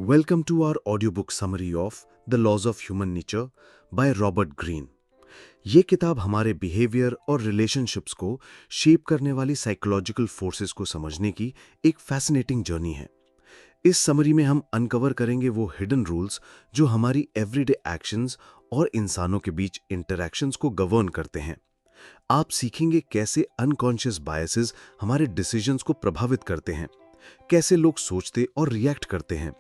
Welcome to our audiobook summary of The Laws of Human Nature by Robert Greene। ये किताब हमारे behaviour और relationships को shape करने वाली साइकोलॉजिकल फोर्सेस को समझने की एक फैसिनेटिंग जर्नी है। इस समरी में हम अनकवर करेंगे वो हिडन रूल्स जो हमारी एवरीडे एक्शंस और इंसानों के बीच इंटरैक्शंस को गवर्न करते हैं। आप सीखेंगे कैसे अनकॉन्शियस बायसेस हमारे डिसीजंस को प्रभावित करते हैं, कैसे लोग सोचते और रिएक्ट करते हैं,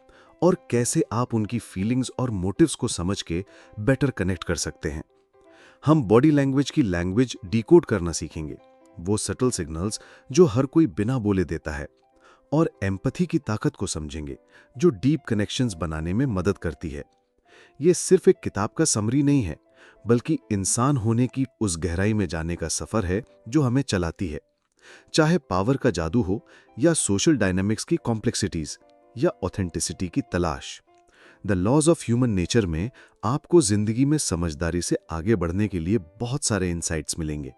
और कैसे आप उनकी फीलिंग्स और मोटिव्स को समझ के बेटर कनेक्ट कर सकते हैं। हम बॉडी लैंग्वेज की लैंग्वेज डिकोड करना सीखेंगे, वो सटल सिग्नल्स जो हर कोई बिना बोले देता है, और एम्पैथी की ताकत को समझेंगे जो डीप कनेक्शंस बनाने में मदद करती है। ये सिर्फ एक किताब का समरी नहीं है, बल्कि इंसान होने की उस गहराई में जाने का सफर है जो हमें चलाती है। चाहे पावर का जादू हो या सोशल डायनामिक्स की कॉम्प्लेक्सिटीज या ऑथेंटिसिटी की तलाश, the laws of human nature में आपको जिंदगी में समझदारी से आगे बढ़ने के लिए बहुत सारे इंसाइट्स मिलेंगे।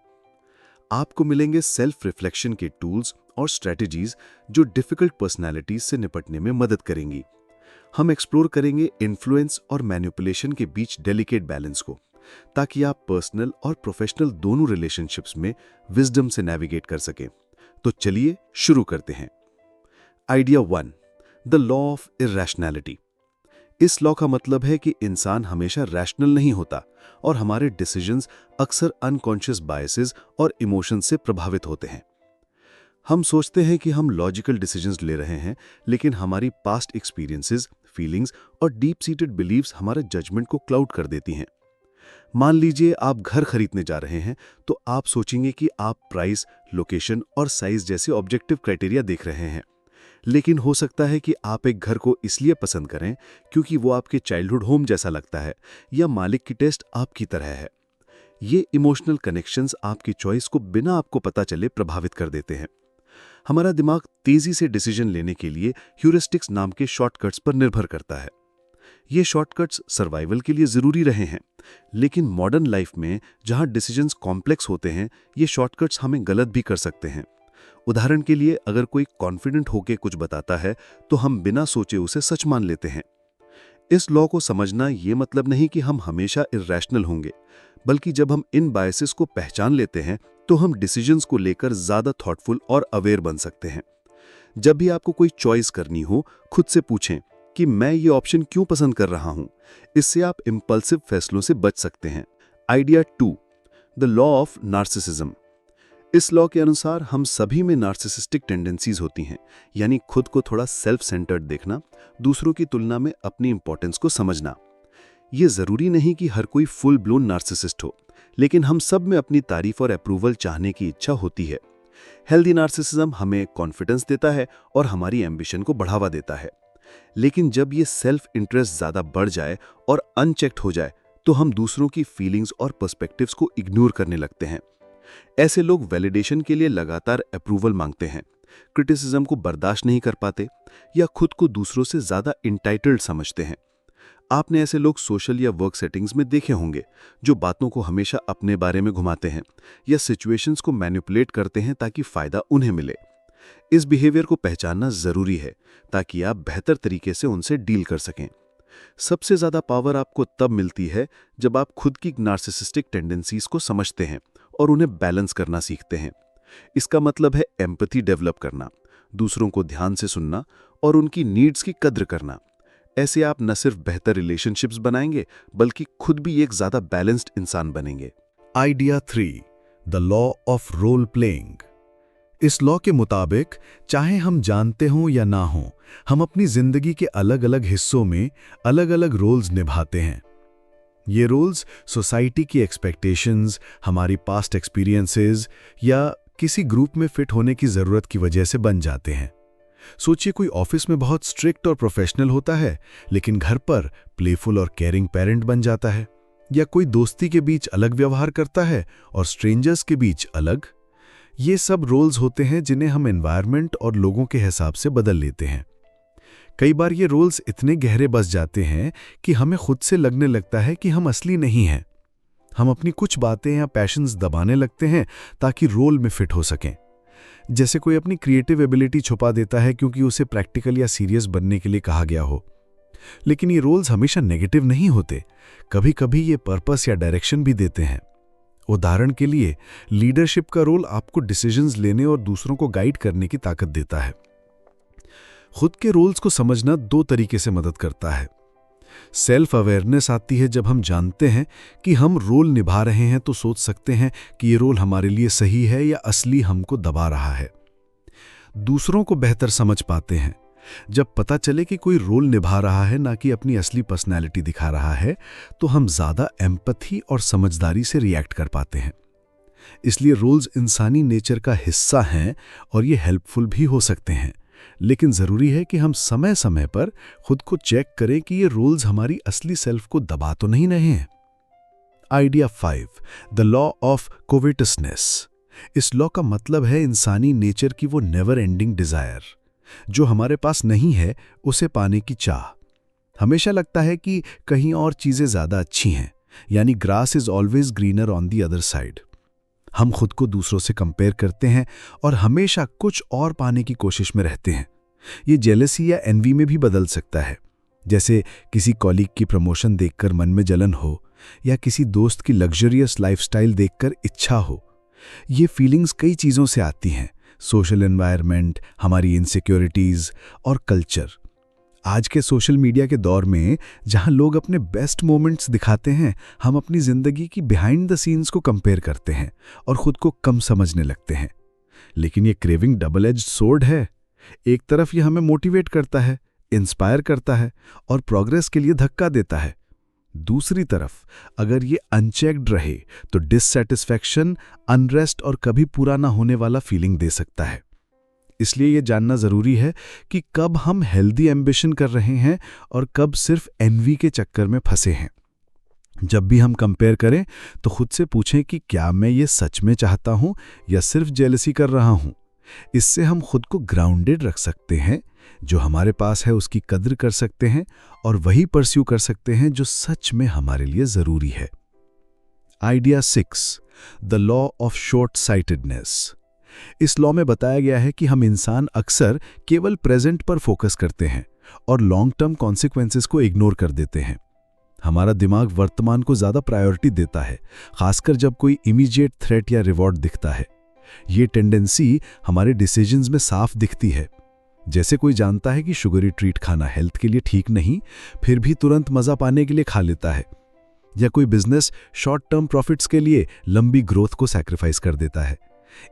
आपको मिलेंगे सेल्फ रिफ्लेक्शन के टूल्स और स्ट्रेटजीज जो डिफिकल्ट पर्सनैलिटीज से निपटने में मदद करेंगी। हम एक्सप्लोर करेंगे इन्फ्लुएंस और मैनिपुलेशन के बीच डेलिकेट बैलेंस को, ताकि आप पर्सनल और प्रोफेशनल दोनों रिलेशनशिप्स में विजडम से नेविगेट कर सकें। तो चलिए शुरू करते हैं। Idea 1, the law of irrationality. इस लॉ का मतलब है कि इंसान हमेशा रैशनल नहीं होता और हमारे डिसीजंस अक्सर अनकॉन्शियस बायसेस और इमोशंस से प्रभावित होते हैं। हम सोचते हैं कि हम लॉजिकल डिसीजंस ले रहे हैं, लेकिन हमारी पास्ट एक्सपीरियंसेस, फीलिंग्स और डीप सीटेड बिलीव्स हमारे जजमेंट को क्लाउड कर देती हैं। मान लीजिए आप घर खरीदने जा रहे हैं, तो आप सोचेंगे कि आप प्राइस, लोकेशन और साइज जैसे ऑब्जेक्टिव क्राइटेरिया देख रहे हैं। लेकिन हो सकता है कि आप एक घर को इसलिए पसंद करें क्योंकि वो आपके चाइल्डहुड होम जैसा लगता है या मालिक की टेस्ट आपकी तरह है। ये इमोशनल कनेक्शंस आपकी चॉइस को बिना आपको पता चले प्रभावित कर देते हैं। हमारा दिमाग तेजी से डिसीजन लेने के लिए ह्यूरिस्टिक्स नाम के शॉर्टकट्स पर निर्भर करता है। ये शॉर्टकट्स सर्वाइवल के लिए जरूरी रहे हैं, लेकिन मॉडर्न लाइफ में जहां डिसीजंस कॉम्प्लेक्स होते हैं, ये शॉर्टकट्स हमें गलत भी कर सकते हैं। उदाहरण के लिए, अगर कोई कॉन्फिडेंट होकर कुछ बताता है तो हम बिना सोचे उसे सच मान लेते हैं। इस लॉ को समझना ये मतलब नहीं कि हम हमेशा इरैशनल होंगे, बल्कि जब हम इन बायसेस को पहचान लेते हैं तो हम डिसीजंस को लेकर ज्यादा थॉटफुल और अवेयर बन सकते हैं। जब भी आपको कोई चॉइस करनी हो, खुद से पूछें कि मैं ये ऑप्शन क्यों पसंद कर रहा हूं। इससे आप इंपल्सिव फैसलों से बच सकते हैं। Idea 2, the law of narcissism. इस लॉ के अनुसार हम सभी में नार्सिसिस्टिक टेंडेंसीज होती हैं, यानी खुद को थोड़ा सेल्फ सेंटर्ड देखना, दूसरों की तुलना में अपनी इंपॉर्टेंस को समझना। ये जरूरी नहीं कि हर कोई फुल ब्लोन नार्सिसिस्ट हो, लेकिन हम सब में अपनी तारीफ और अप्रूवल चाहने की इच्छा होती है। हेल्दी नार्सिसिज्म हमें कॉन्फिडेंस देता है और हमारी एम्बिशन को बढ़ावा देता है। लेकिन जब ये सेल्फ इंटरेस्ट ज्यादा बढ़ जाए और अनचेक्ड हो जाए, तो हम दूसरों की फीलिंग्स और पर्सपेक्टिव्स को इग्नोर करने लगते हैं। ऐसे लोग वैलिडेशन के लिए लगातार अप्रूवल मांगते हैं, क्रिटिसिज्म को बर्दाश्त नहीं कर पाते या खुद को दूसरों से ज्यादा इंटाइटल्ड समझते हैं। आपने ऐसे लोग सोशल या वर्क सेटिंग्स में देखे होंगे, जो बातों को हमेशा अपने बारे में घुमाते हैं या सिचुएशंस को मैनिपुलेट करते हैं ताकि फायदा उन्हें मिले। इस बिहेवियर को पहचानना जरूरी है ताकि आप बेहतर तरीके से उनसे डील कर सकें। सबसे ज्यादा पावर आपको तब मिलती है जब आप खुद की नार्सिसिस्टिक टेंडेंसीज को समझते हैं और उन्हें बैलेंस करना सीखते हैं। इसका मतलब है एम्पैथी डेवलप करना, दूसरों को ध्यान से सुनना और उनकी नीड्स की कद्र करना। ऐसे आप न सिर्फ बेहतर रिलेशनशिप्स बनाएंगे, बल्कि खुद भी एक ज्यादा बैलेंस्ड इंसान बनेंगे। Idea 3, the law of role playing. इस लॉ के मुताबिक चाहे हम जानते हों या ना हों, हम अपनी जिंदगी के अलग अलग हिस्सों में अलग अलग रोल्स निभाते हैं। ये रोल्स सोसाइटी की एक्सपेक्टेशंस, हमारी पास्ट एक्सपीरियंसेस या किसी ग्रुप में फिट होने की जरूरत की वजह से बन जाते हैं। सोचिए, कोई ऑफिस में बहुत स्ट्रिक्ट और प्रोफेशनल होता है, लेकिन घर पर प्लेफुल और केयरिंग पेरेंट बन जाता है, या कोई दोस्ती के बीच अलग व्यवहार करता है और स्ट्रेंजर्स के बीच अलग। ये सब रोल्स होते हैं जिन्हें हम एनवायरनमेंट और लोगों के हिसाब से बदल लेते हैं। कई बार ये रोल्स इतने गहरे बस जाते हैं कि हमें खुद से लगने लगता है कि हम असली नहीं हैं। हम अपनी कुछ बातें या पैशंस दबाने लगते हैं ताकि रोल में फिट हो सकें। जैसे कोई अपनी क्रिएटिव एबिलिटी छुपा देता है क्योंकि उसे प्रैक्टिकल या सीरियस बनने के लिए कहा गया हो, लेकिन ये रोल्स हमेशा नेगेटिव नहीं होते, कभी कभी ये पर्पस या डायरेक्शन भी देते हैं। उदाहरण के लिए लीडरशिप का रोल आपको डिसीजंस लेने और दूसरों को गाइड करने की ताकत देता है। खुद के रोल्स को समझना दो तरीके से मदद करता है। सेल्फ अवेयरनेस आती है जब हम जानते हैं कि हम रोल निभा रहे हैं, तो सोच सकते हैं कि ये रोल हमारे लिए सही है या असली हमको दबा रहा है। दूसरों को बेहतर समझ पाते हैं जब पता चले कि कोई रोल निभा रहा है ना कि अपनी असली पर्सनैलिटी दिखा रहा है, तो हम ज्यादा एम्पैथी और समझदारी से रिएक्ट कर पाते हैं। इसलिए रोल्स इंसानी नेचर का हिस्सा हैं और ये हेल्पफुल भी हो सकते हैं, लेकिन जरूरी है कि हम समय समय पर खुद को चेक करें कि ये रोल्स हमारी असली सेल्फ को दबा तो नहीं रहे हैं। Idea 5, the law of covetousness. इस लॉ का मतलब है इंसानी नेचर की वो नेवर एंडिंग डिजायर, जो हमारे पास नहीं है उसे पाने की चाह। हमेशा लगता है कि कहीं और चीजें ज्यादा अच्छी हैं, यानी grass is always greener on the other side. हम खुद को दूसरों से कंपेयर करते हैं और हमेशा कुछ और पाने की कोशिश में रहते हैं। ये जेलसी या एनवी में भी बदल सकता है, जैसे किसी कॉलीग की प्रमोशन देखकर मन में जलन हो या किसी दोस्त की लग्जरियस लाइफस्टाइल देखकर इच्छा हो। ये फीलिंग्स कई चीज़ों से आती हैं, सोशल एनवायरनमेंट, हमारी इनसिक्योरिटीज़ और कल्चर। आज के सोशल मीडिया के दौर में जहां लोग अपने बेस्ट मोमेंट्स दिखाते हैं, हम अपनी ज़िंदगी की बिहाइंड द सीन्स को कंपेयर करते हैं और खुद को कम समझने लगते हैं। लेकिन ये क्रेविंग डबल एज्ड सोर्ड है। एक तरफ ये हमें मोटिवेट करता है, इंस्पायर करता है और प्रोग्रेस के लिए धक्का देता है। दूसरी तरफ अगर ये अनचेक्ड रहे तो डिससैटिस्फैक्शन, अनरेस्ट और कभी पूरा ना होने वाला फीलिंग दे सकता है। इसलिए ये जानना जरूरी है कि कब हम हेल्दी एम्बिशन कर रहे हैं और कब सिर्फ एनवी के चक्कर में फंसे हैं। जब भी हम कंपेयर करें तो खुद से पूछें कि क्या मैं ये सच में चाहता हूं या सिर्फ जेलसी कर रहा हूं। इससे हम खुद को ग्राउंडेड रख सकते हैं, जो हमारे पास है उसकी कद्र कर सकते हैं और वही परस्यू कर सकते हैं जो सच में हमारे लिए जरूरी है। Idea 6, the law of short sightedness. इस लॉ में बताया गया है कि हम इंसान अक्सर केवल प्रेजेंट पर फोकस करते हैं और लॉन्ग टर्म कॉन्सिक्वेंसेस को इग्नोर कर देते हैं। हमारा दिमाग वर्तमान को ज्यादा प्रायोरिटी देता है, खासकर जब कोई इमीडिएट थ्रेट या रिवॉर्ड दिखता है। ये टेंडेंसी हमारे डिसीजंस में साफ दिखती है। जैसे कोई जानता है कि शुगरी ट्रीट खाना हेल्थ के लिए ठीक नहीं, फिर भी तुरंत मजा पाने के लिए खा लेता है। या कोई बिजनेस शॉर्ट टर्म प्रॉफिट्स के लिए लंबी ग्रोथ को सैक्रिफाइस कर देता है।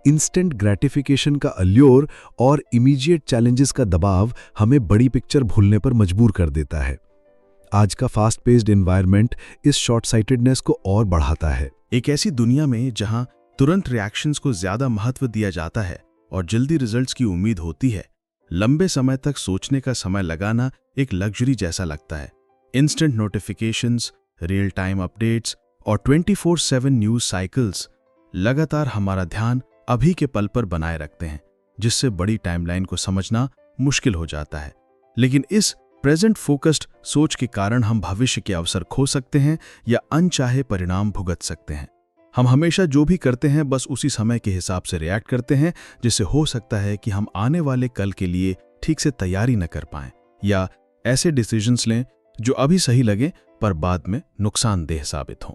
इंस्टेंट ग्रेटिफिकेशन का अल्योर और इमीडिएट चैलेंजेस का दबाव हमें बड़ी पिक्चर भूलने पर मजबूर कर देता है। आज का फास्ट पेस्ड एनवायरनमेंट इस शॉर्ट साइटेडनेस को और बढ़ाता है। एक ऐसी दुनिया में जहां तुरंत रिएक्शंस को ज्यादा महत्व दिया जाता है और जल्दी रिजल्ट्स की उम्मीद होती है, लंबे समय तक सोचने का समय लगाना एक लग्जरी जैसा लगता है। Instant notifications, real time updates और 24/7 न्यूज साइकिल्स लगातार हमारा ध्यान अभी के पल पर बनाए रखते हैं, जिससे बड़ी टाइमलाइन को समझना मुश्किल हो जाता है। लेकिन इस प्रेजेंट फोकस्ड सोच के कारण हम भविष्य के अवसर खो सकते हैं या अनचाहे परिणाम भुगत सकते हैं। हम हमेशा जो भी करते हैं बस उसी समय के हिसाब से रिएक्ट करते हैं, जिससे हो सकता है कि हम आने वाले कल के लिए ठीक से तैयारी न कर पाएं या ऐसे डिसीजंस लें जो अभी सही लगे पर बाद में नुकसानदेह साबित हों।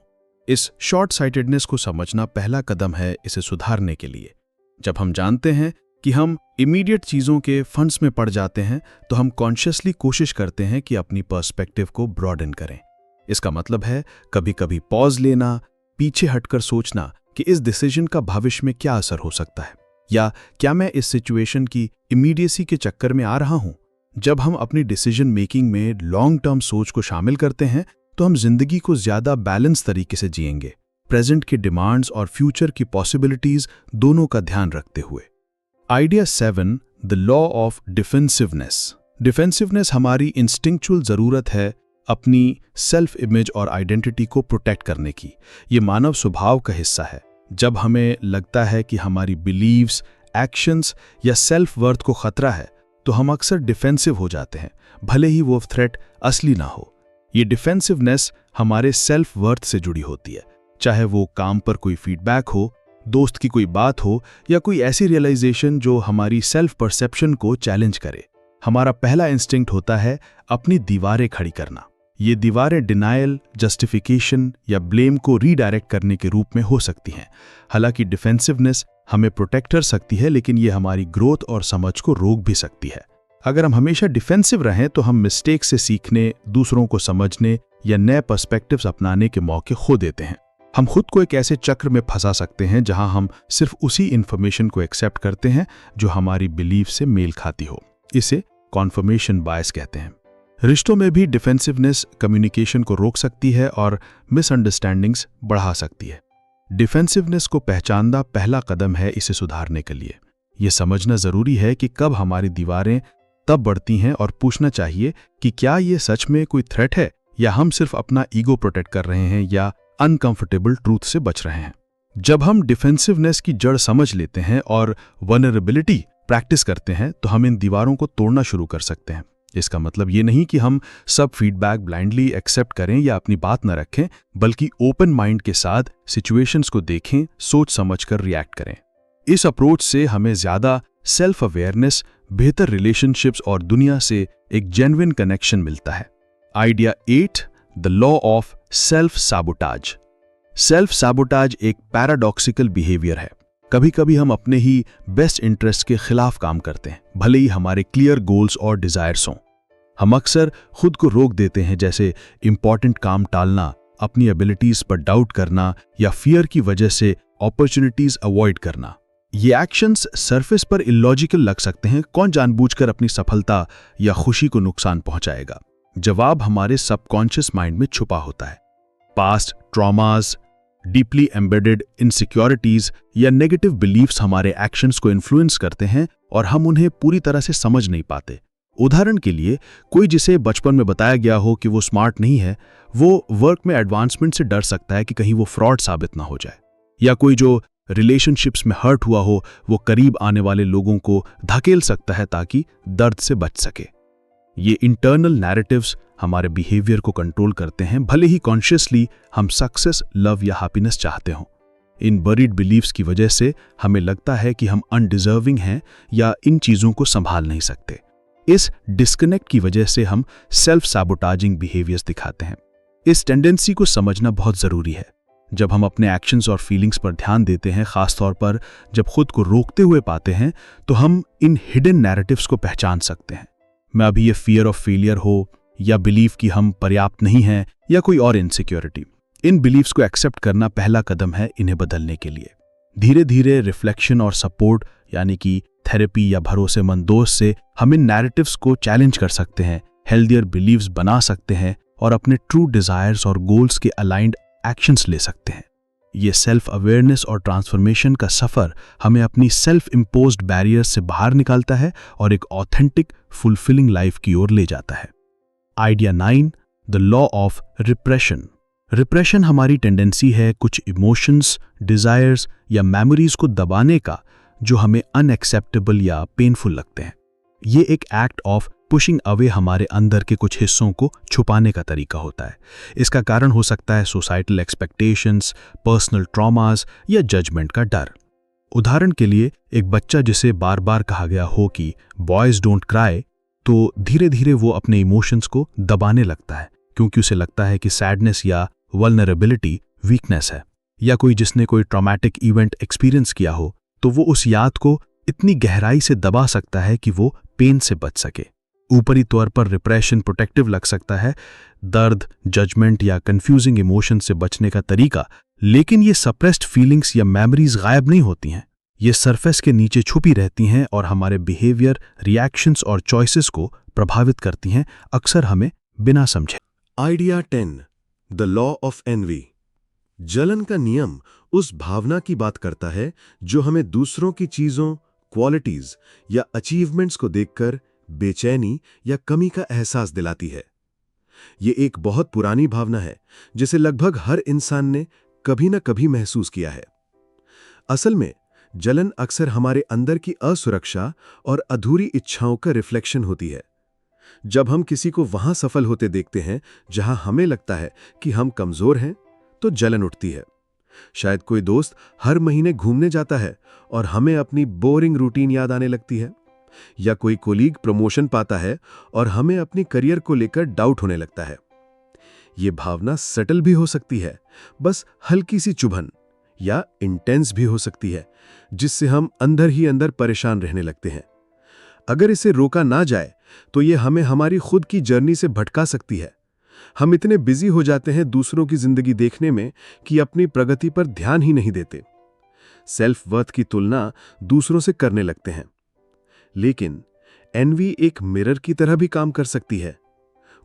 इस शॉर्ट साइटेडनेस को समझना पहला कदम है इसे सुधारने के लिए। जब हम जानते हैं कि हम इमीडिएट चीज़ों के फंड्स में पड़ जाते हैं, तो हम कॉन्शियसली कोशिश करते हैं कि अपनी पर्सपेक्टिव को ब्रॉडन करें। इसका मतलब है कभी कभी पॉज लेना, पीछे हटकर सोचना कि इस डिसीजन का भविष्य में क्या असर हो सकता है, या क्या मैं इस सिचुएशन की इमीडिएसी के चक्कर में आ रहा हूं। जब हम अपनी डिसीजन मेकिंग में लॉन्ग टर्म सोच को शामिल करते हैं तो हम जिंदगी को ज्यादा बैलेंस तरीके से जिएंगे, प्रेजेंट की डिमांड्स और फ्यूचर की पॉसिबिलिटीज दोनों का ध्यान रखते हुए। Idea 7, the law of defensiveness. Defensiveness हमारी इंस्टिंक्चुअल जरूरत है अपनी सेल्फ इमेज और आइडेंटिटी को प्रोटेक्ट करने की। ये मानव स्वभाव का हिस्सा है। जब हमें लगता है कि हमारी बिलीव्स, एक्शंस या सेल्फ वर्थ को खतरा है, तो हम अक्सर डिफेंसिव हो जाते हैं, भले ही वो थ्रेट असली ना हो। ये डिफेंसिवनेस हमारे सेल्फ वर्थ से जुड़ी होती है, चाहे वो काम पर कोई फीडबैक हो, दोस्त की कोई बात हो या कोई ऐसी रियलाइजेशन जो हमारी सेल्फ परसेप्शन को चैलेंज करे। हमारा पहला इंस्टिंक्ट होता है अपनी दीवारें खड़ी करना। ये दीवारें डिनायल, जस्टिफिकेशन या ब्लेम को रीडायरेक्ट करने के रूप में हो सकती हैं। हालांकि डिफेंसिवनेस हमें प्रोटेक्ट कर सकती है, लेकिन ये हमारी ग्रोथ और समझ को रोक भी सकती है। अगर हम हमेशा डिफेंसिव रहें तो हम मिस्टेक से सीखने, दूसरों को समझने या नए पर्सपेक्टिव्स अपनाने के मौके खो देते हैं। हम खुद को एक ऐसे चक्र में फंसा सकते हैं जहां हम सिर्फ उसी इंफॉर्मेशन को एक्सेप्ट करते हैं जो हमारी बिलीफ से मेल खाती हो। इसे कॉन्फर्मेशन बायस कहते हैं। रिश्तों में भी डिफेंसिवनेस कम्युनिकेशन को रोक सकती है और मिसअंडरस्टैंडिंग्स बढ़ा सकती है। डिफेंसिवनेस को पहचानना पहला कदम है इसे सुधारने के लिए। यह समझना जरूरी है कि कब हमारी दीवारें तब बढ़ती हैं और पूछना चाहिए कि क्या ये सच में कोई थ्रेट है या हम सिर्फ अपना ईगो प्रोटेक्ट कर रहे हैं या अनकंफर्टेबल ट्रूथ से बच रहे हैं। जब हम डिफेंसिवनेस की जड़ समझ लेते हैं और वल्नरेबिलिटी प्रैक्टिस करते हैं तो हम इन दीवारों को तोड़ना शुरू कर सकते हैं। इसका मतलब ये नहीं कि हम सब फीडबैक ब्लाइंडली एक्सेप्ट करें या अपनी बात न रखें, बल्कि ओपन माइंड के साथ सिचुएशंस को देखें, सोच समझकर रिएक्ट करें। इस अप्रोच से हमें ज्यादा सेल्फ अवेयरनेस, बेहतर रिलेशनशिप्स और दुनिया से एक जेन्युइन कनेक्शन मिलता है। Idea 8, the law of self sabotage. Self sabotage एक पैराडॉक्सिकल बिहेवियर है। कभी कभी हम अपने ही बेस्ट इंटरेस्ट के खिलाफ काम करते हैं, भले ही हमारे क्लियर गोल्स और डिजायर्स हों। हम अक्सर खुद को रोक देते हैं, जैसे इंपॉर्टेंट काम टालना, अपनी एबिलिटीज पर डाउट करना या फियर की वजह से अपॉर्चुनिटीज अवॉइड करना। ये एक्शंस सरफेस पर इलॉजिकल लग सकते हैं। कौन जानबूझकर अपनी सफलता या खुशी को नुकसान पहुंचाएगा? जवाब हमारे सबकॉन्शियस माइंड में छुपा होता है। Past traumas, deeply embedded insecurities या नेगेटिव बिलीफ्स हमारे एक्शंस को इन्फ्लुएंस करते हैं और हम उन्हें पूरी तरह से समझ नहीं पाते। उदाहरण के लिए, कोई जिसे बचपन में बताया गया हो कि वो स्मार्ट नहीं है, वो वर्क में एडवांसमेंट से डर सकता है कि कहीं वो फ्रॉड साबित ना हो जाए। या कोई जो रिलेशनशिप्स में हर्ट हुआ हो, वो करीब आने वाले लोगों को धकेल सकता है ताकि दर्द से बच सके। ये इंटरनल नैरेटिव्स हमारे बिहेवियर को कंट्रोल करते हैं, भले ही कॉन्शियसली हम सक्सेस, लव या हैप्पीनेस चाहते हों। इन बरीड बिलीव्स की वजह से हमें लगता है कि हम अनडिजर्विंग हैं या इन चीजों को संभाल नहीं सकते। इस डिस्कनेक्ट की वजह से हम सेल्फ सैबोटाजिंग बिहेवियर्स दिखाते हैं। इस टेंडेंसी को समझना बहुत जरूरी है। जब हम अपने एक्शंस और फीलिंग्स पर ध्यान देते हैं, खासतौर पर जब खुद को रोकते हुए पाते हैं, तो हम इन हिडन नैरेटिव्स को पहचान सकते हैं। मैं अभी ये फियर ऑफ फेलियर हो या बिलीफ कि हम पर्याप्त नहीं हैं या कोई और इनसिक्योरिटी, इन बिलीफ्स को एक्सेप्ट करना पहला कदम है इन्हें बदलने के लिए। धीरे धीरे रिफ्लेक्शन और सपोर्ट, यानी कि थेरेपी या भरोसेमंद दोस्त से हम इन नैरेटिव्स को चैलेंज कर सकते हैं, हेल्दियर बिलीव्स बना सकते हैं और अपने ट्रू डिजायर्स और गोल्स के अलाइंड एक्शंस ले सकते हैं। ये सेल्फ अवेयरनेस और ट्रांसफॉर्मेशन का सफर हमें अपनी सेल्फ इम्पोज्ड बैरियर्स से बाहर निकालता है और एक ऑथेंटिक, फुलफिलिंग लाइफ की ओर ले जाता है। Idea 9, the law of repression. Repression हमारी टेंडेंसी है कुछ इमोशंस, डिजायर्स या मेमोरीज को दबाने का जो हमें अनएक्सेप्टेबल या पेनफुल लगते हैं। ये एक एक्ट ऑफ पुशिंग अवे हमारे अंदर के कुछ हिस्सों को छुपाने का तरीका होता है। इसका कारण हो सकता है सोसाइटल एक्सपेक्टेशंस, पर्सनल ट्रॉमास या जजमेंट का डर। उदाहरण के लिए, एक बच्चा जिसे बार बार कहा गया हो कि बॉयज डोंट क्राई, तो धीरे धीरे वो अपने इमोशंस को दबाने लगता है क्योंकि उसे लगता है कि सैडनेस या वल्नरेबिलिटी वीकनेस है। या कोई जिसने कोई ट्रॉमेटिक इवेंट एक्सपीरियंस किया हो, तो वो उस याद को इतनी गहराई से दबा सकता है कि वो पेन से बच सके। ऊपरी तौर पर रिप्रेशन प्रोटेक्टिव लग सकता है, दर्द, जजमेंट या कंफ्यूजिंग इमोशन से बचने का तरीका, लेकिन ये सप्रेस्ड फीलिंग्स या मेमोरीज गायब नहीं होती हैं। ये सरफेस के नीचे छुपी रहती हैं और हमारे बिहेवियर, रिएक्शंस और चॉइसेस को प्रभावित करती हैं, अक्सर हमें बिना समझे। Idea 10, the law of envy. जलन का नियम उस भावना की बात करता है जो हमें दूसरों की चीजों, क्वालिटीज या अचीवमेंट्स को देखकर बेचैनी या कमी का एहसास दिलाती है। ये एक बहुत पुरानी भावना है जिसे लगभग हर इंसान ने कभी न कभी महसूस किया है। असल में जलन अक्सर हमारे अंदर की असुरक्षा और अधूरी इच्छाओं का रिफ्लेक्शन होती है। जब हम किसी को वहां सफल होते देखते हैं जहां हमें लगता है कि हम कमजोर हैं, तो जलन उठती है। शायद कोई दोस्त हर महीने घूमने जाता है और हमें अपनी बोरिंग रूटीन याद आने लगती है। या कोई कोलीग प्रमोशन पाता है और हमें अपनी करियर को लेकर डाउट होने लगता है। ये भावना सटल भी हो सकती है, बस हल्की सी चुभन, या इंटेंस भी हो सकती है, जिससे हम अंदर ही अंदर परेशान रहने लगते हैं। अगर इसे रोका ना जाए तो ये हमें हमारी खुद की जर्नी से भटका सकती है। हम इतने बिजी हो जाते हैं दूसरों की जिंदगी देखने में कि अपनी प्रगति पर ध्यान ही नहीं देते। सेल्फ वर्थ की तुलना दूसरों से करने लगते हैं। लेकिन एनवी एक मिरर की तरह भी काम कर सकती है।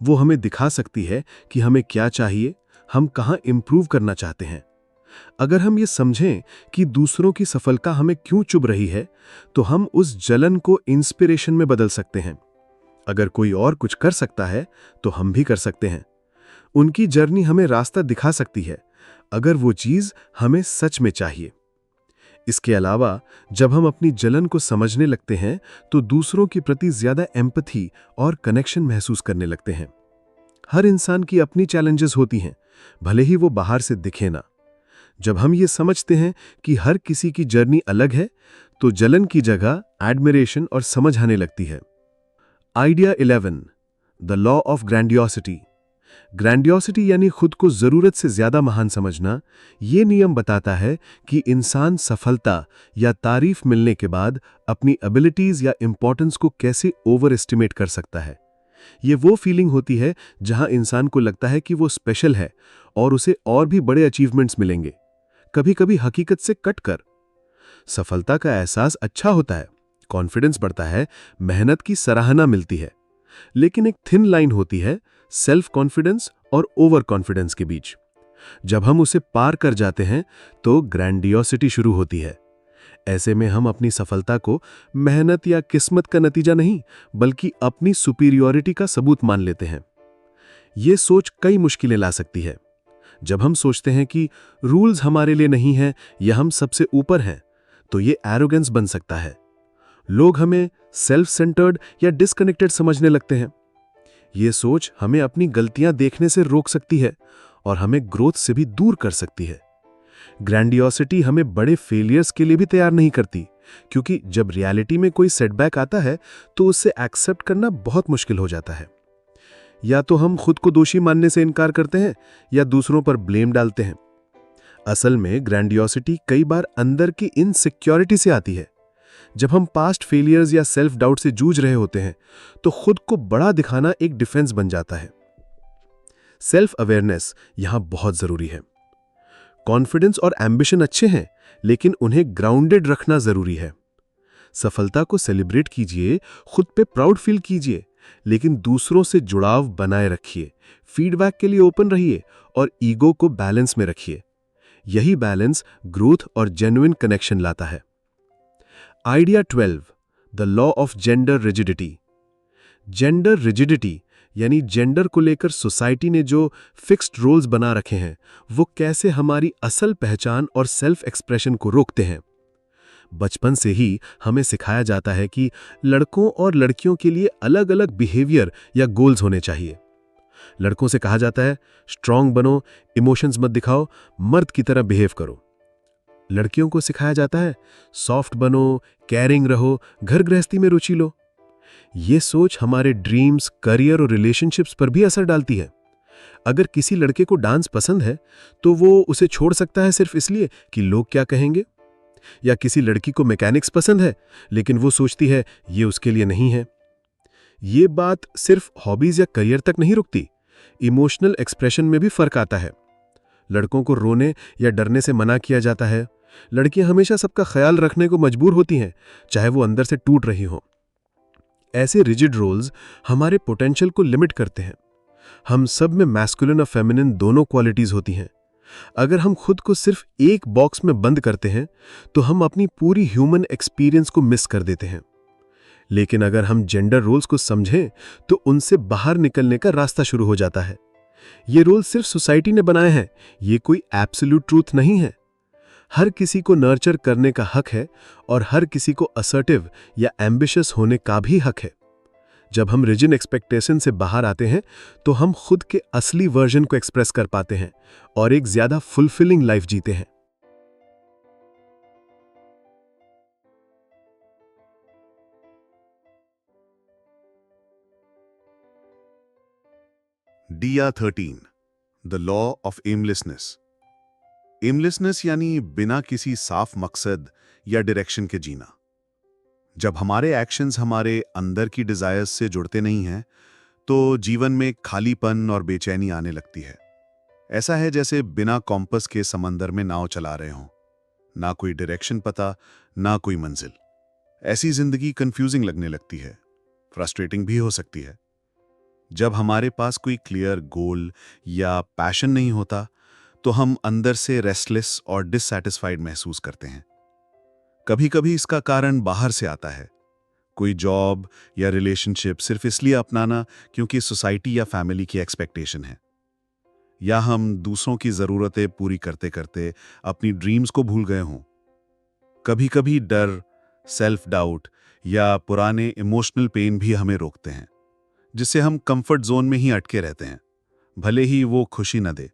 वो हमें दिखा सकती है कि हमें क्या चाहिए, हम कहाँ इंप्रूव करना चाहते हैं। अगर हम ये समझें कि दूसरों की सफलता हमें क्यों चुभ रही है, तो हम उस जलन को इंस्पिरेशन में बदल सकते हैं। अगर कोई और कुछ कर सकता है तो हम भी कर सकते हैं। उनकी जर्नी हमें रास्ता दिखा सकती है, अगर वो चीज हमें सच में चाहिए। इसके अलावा जब हम अपनी जलन को समझने लगते हैं तो दूसरों के प्रति ज्यादा एम्पैथी और कनेक्शन महसूस करने लगते हैं। हर इंसान की अपनी चैलेंजेस होती हैं, भले ही वो बाहर से दिखे ना। जब हम ये समझते हैं कि हर किसी की जर्नी अलग है, तो जलन की जगह एडमिरेशन और समझ आने लगती है। Idea 11, the law of grandiosity. Grandiosity यानी खुद को जरूरत से ज्यादा महान समझना। ये नियम बताता है कि इंसान सफलता या तारीफ मिलने के बाद अपनी एबिलिटीज या इंपॉर्टेंस को कैसे ओवर एस्टिमेट कर सकता है। ये वो फीलिंग होती है जहां इंसान को लगता है कि वो स्पेशल है और उसे और भी बड़े अचीवमेंट्स मिलेंगे, कभी कभी हकीकत से कटकर। सफलता का एहसास अच्छा होता है, कॉन्फिडेंस बढ़ता है, मेहनत की सराहना मिलती है, लेकिन एक थिन लाइन होती है सेल्फ कॉन्फिडेंस और ओवर कॉन्फिडेंस के बीच। जब हम उसे पार कर जाते हैं तो ग्रैंडियोसिटी शुरू होती है। ऐसे में हम अपनी सफलता को मेहनत या किस्मत का नतीजा नहीं, बल्कि अपनी सुपीरियॉरिटी का सबूत मान लेते हैं। यह सोच कई मुश्किलें ला सकती है। जब हम सोचते हैं कि रूल्स हमारे लिए नहीं हैं या हम सबसे ऊपर हैं, तो ये एरोगेंस बन सकता है। लोग हमें सेल्फ सेंटर्ड या डिस्कनेक्टेड समझने लगते हैं। ये सोच हमें अपनी गलतियां देखने से रोक सकती है और हमें ग्रोथ से भी दूर कर सकती है। ग्रैंडियोसिटी हमें बड़े फेलियर्स के लिए भी तैयार नहीं करती, क्योंकि जब रियलिटी में कोई सेटबैक आता है तो उससे एक्सेप्ट करना बहुत मुश्किल हो जाता है। या तो हम खुद को दोषी मानने से इनकार करते हैं या दूसरों पर ब्लेम डालते हैं। असल में ग्रैंडियोसिटी कई बार अंदर की इनसिक्योरिटी से आती है। जब हम पास्ट फेलियर्स या सेल्फ डाउट से जूझ रहे होते हैं तो खुद को बड़ा दिखाना एक डिफेंस बन जाता है। सेल्फ अवेयरनेस यहां बहुत जरूरी है। कॉन्फिडेंस और एम्बिशन अच्छे हैं, लेकिन उन्हें ग्राउंडेड रखना जरूरी है। सफलता को सेलिब्रेट कीजिए, खुद पे प्राउड फील कीजिए, लेकिन दूसरों से जुड़ाव बनाए रखिए, फीडबैक के लिए ओपन रहिए और ईगो को बैलेंस में रखिए। यही बैलेंस ग्रोथ और जेन्युइन कनेक्शन लाता है। Idea 12, the law of gender rigidity. Gender rigidity यानी जेंडर को लेकर सोसाइटी ने जो फिक्स्ड रोल्स बना रखे हैं, वो कैसे हमारी असल पहचान और सेल्फ एक्सप्रेशन को रोकते हैं। बचपन से ही हमें सिखाया जाता है कि लड़कों और लड़कियों के लिए अलग अलग बिहेवियर या गोल्स होने चाहिए। लड़कों से कहा जाता है स्ट्रांग बनो, इमोशंस मत दिखाओ, मर्द की तरह बिहेव करो। लड़कियों को सिखाया जाता है सॉफ्ट बनो, केयरिंग रहो, घर गृहस्थी में रुचि लो। ये सोच हमारे ड्रीम्स, करियर और रिलेशनशिप्स पर भी असर डालती है। अगर किसी लड़के को डांस पसंद है तो वो उसे छोड़ सकता है सिर्फ इसलिए कि लोग क्या कहेंगे, या किसी लड़की को मैकेनिक्स पसंद है लेकिन वो सोचती है ये उसके लिए नहीं है। ये बात सिर्फ हॉबीज या करियर तक नहीं रुकती, इमोशनल एक्सप्रेशन में भी फर्क आता है। लड़कों को रोने या डरने से मना किया जाता है, लड़कियां हमेशा सबका ख्याल रखने को मजबूर होती हैं, चाहे वो अंदर से टूट रही हो। ऐसे रिजिड रोल्स हमारे पोटेंशियल को लिमिट करते हैं। हम सब में मैस्कुलिन और फेमिनिन दोनों क्वालिटीज होती हैं। अगर हम खुद को सिर्फ एक बॉक्स में बंद करते हैं तो हम अपनी पूरी ह्यूमन एक्सपीरियंस को मिस कर देते हैं। लेकिन अगर हम जेंडर रोल्स को समझें तो उनसे बाहर निकलने का रास्ता शुरू हो जाता है। ये रोल सिर्फ सोसाइटी ने बनाए हैं, ये कोई एब्सोल्यूट ट्रूथ नहीं है। हर किसी को नर्चर करने का हक है और हर किसी को असर्टिव या एम्बिशियस होने का भी हक है। जब हम रिजिड एक्सपेक्टेशन से बाहर आते हैं तो हम खुद के असली वर्जन को एक्सप्रेस कर पाते हैं और एक ज्यादा फुलफिलिंग लाइफ जीते हैं। DR13 the law of aimlessness. Aimlessness यानी बिना किसी साफ मकसद या डायरेक्शन के जीना। जब हमारे एक्शंस हमारे अंदर की डिजायर्स से जुड़ते नहीं हैं तो जीवन में खालीपन और बेचैनी आने लगती है। ऐसा है जैसे बिना कॉम्पस के समंदर में नाव चला रहे हों, ना कोई डायरेक्शन पता, ना कोई मंजिल। ऐसी जिंदगी कंफ्यूजिंग लगने लगती है, फ्रस्ट्रेटिंग भी हो सकती है। जब हमारे पास कोई क्लियर गोल या पैशन नहीं होता तो हम अंदर से रेस्टलेस और डिससैटिस्फाइड महसूस करते हैं। कभी कभी इसका कारण बाहर से आता है, कोई जॉब या रिलेशनशिप सिर्फ इसलिए अपनाना क्योंकि सोसाइटी या फैमिली की एक्सपेक्टेशन है, या हम दूसरों की ज़रूरतें पूरी करते करते अपनी ड्रीम्स को भूल गए हों। कभी कभी डर, सेल्फ डाउट या पुराने इमोशनल पेन भी हमें रोकते हैं, जिससे हम कंफर्ट जोन में ही अटके रहते हैं, भले ही वो खुशी न दे।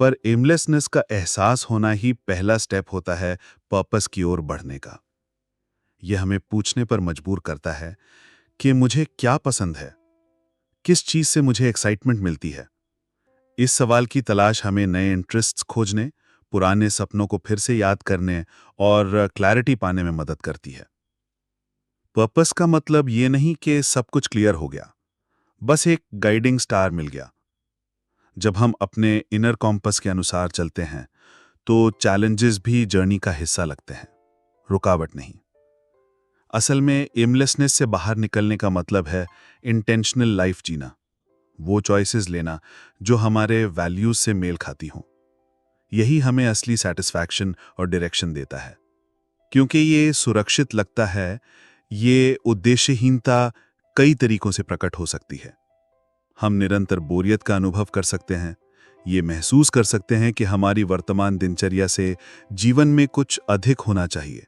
पर एमलेसनेस का एहसास होना ही पहला स्टेप होता है पर्पस की ओर बढ़ने का। यह हमें पूछने पर मजबूर करता है कि मुझे क्या पसंद है, किस चीज से मुझे एक्साइटमेंट मिलती है। इस सवाल की तलाश हमें नए इंटरेस्ट्स खोजने, पुराने सपनों को फिर से याद करने और क्लैरिटी पाने में मदद करती है। पर्पस का मतलब ये नहीं कि सब कुछ क्लियर हो गया, बस एक गाइडिंग स्टार मिल गया। जब हम अपने इनर कॉम्पस के अनुसार चलते हैं तो चैलेंजेस भी जर्नी का हिस्सा लगते हैं, रुकावट नहीं। असल में एमलेसनेस से बाहर निकलने का मतलब है इंटेंशनल लाइफ जीना, वो चॉइसेस लेना जो हमारे वैल्यूज से मेल खाती हों। यही हमें असली सेटिस्फैक्शन और डायरेक्शन देता है। क्योंकि ये सुरक्षित लगता है, ये उद्देश्यहीनता कई तरीकों से प्रकट हो सकती है। हम निरंतर बोरियत का अनुभव कर सकते हैं, ये महसूस कर सकते हैं कि हमारी वर्तमान दिनचर्या से जीवन में कुछ अधिक होना चाहिए।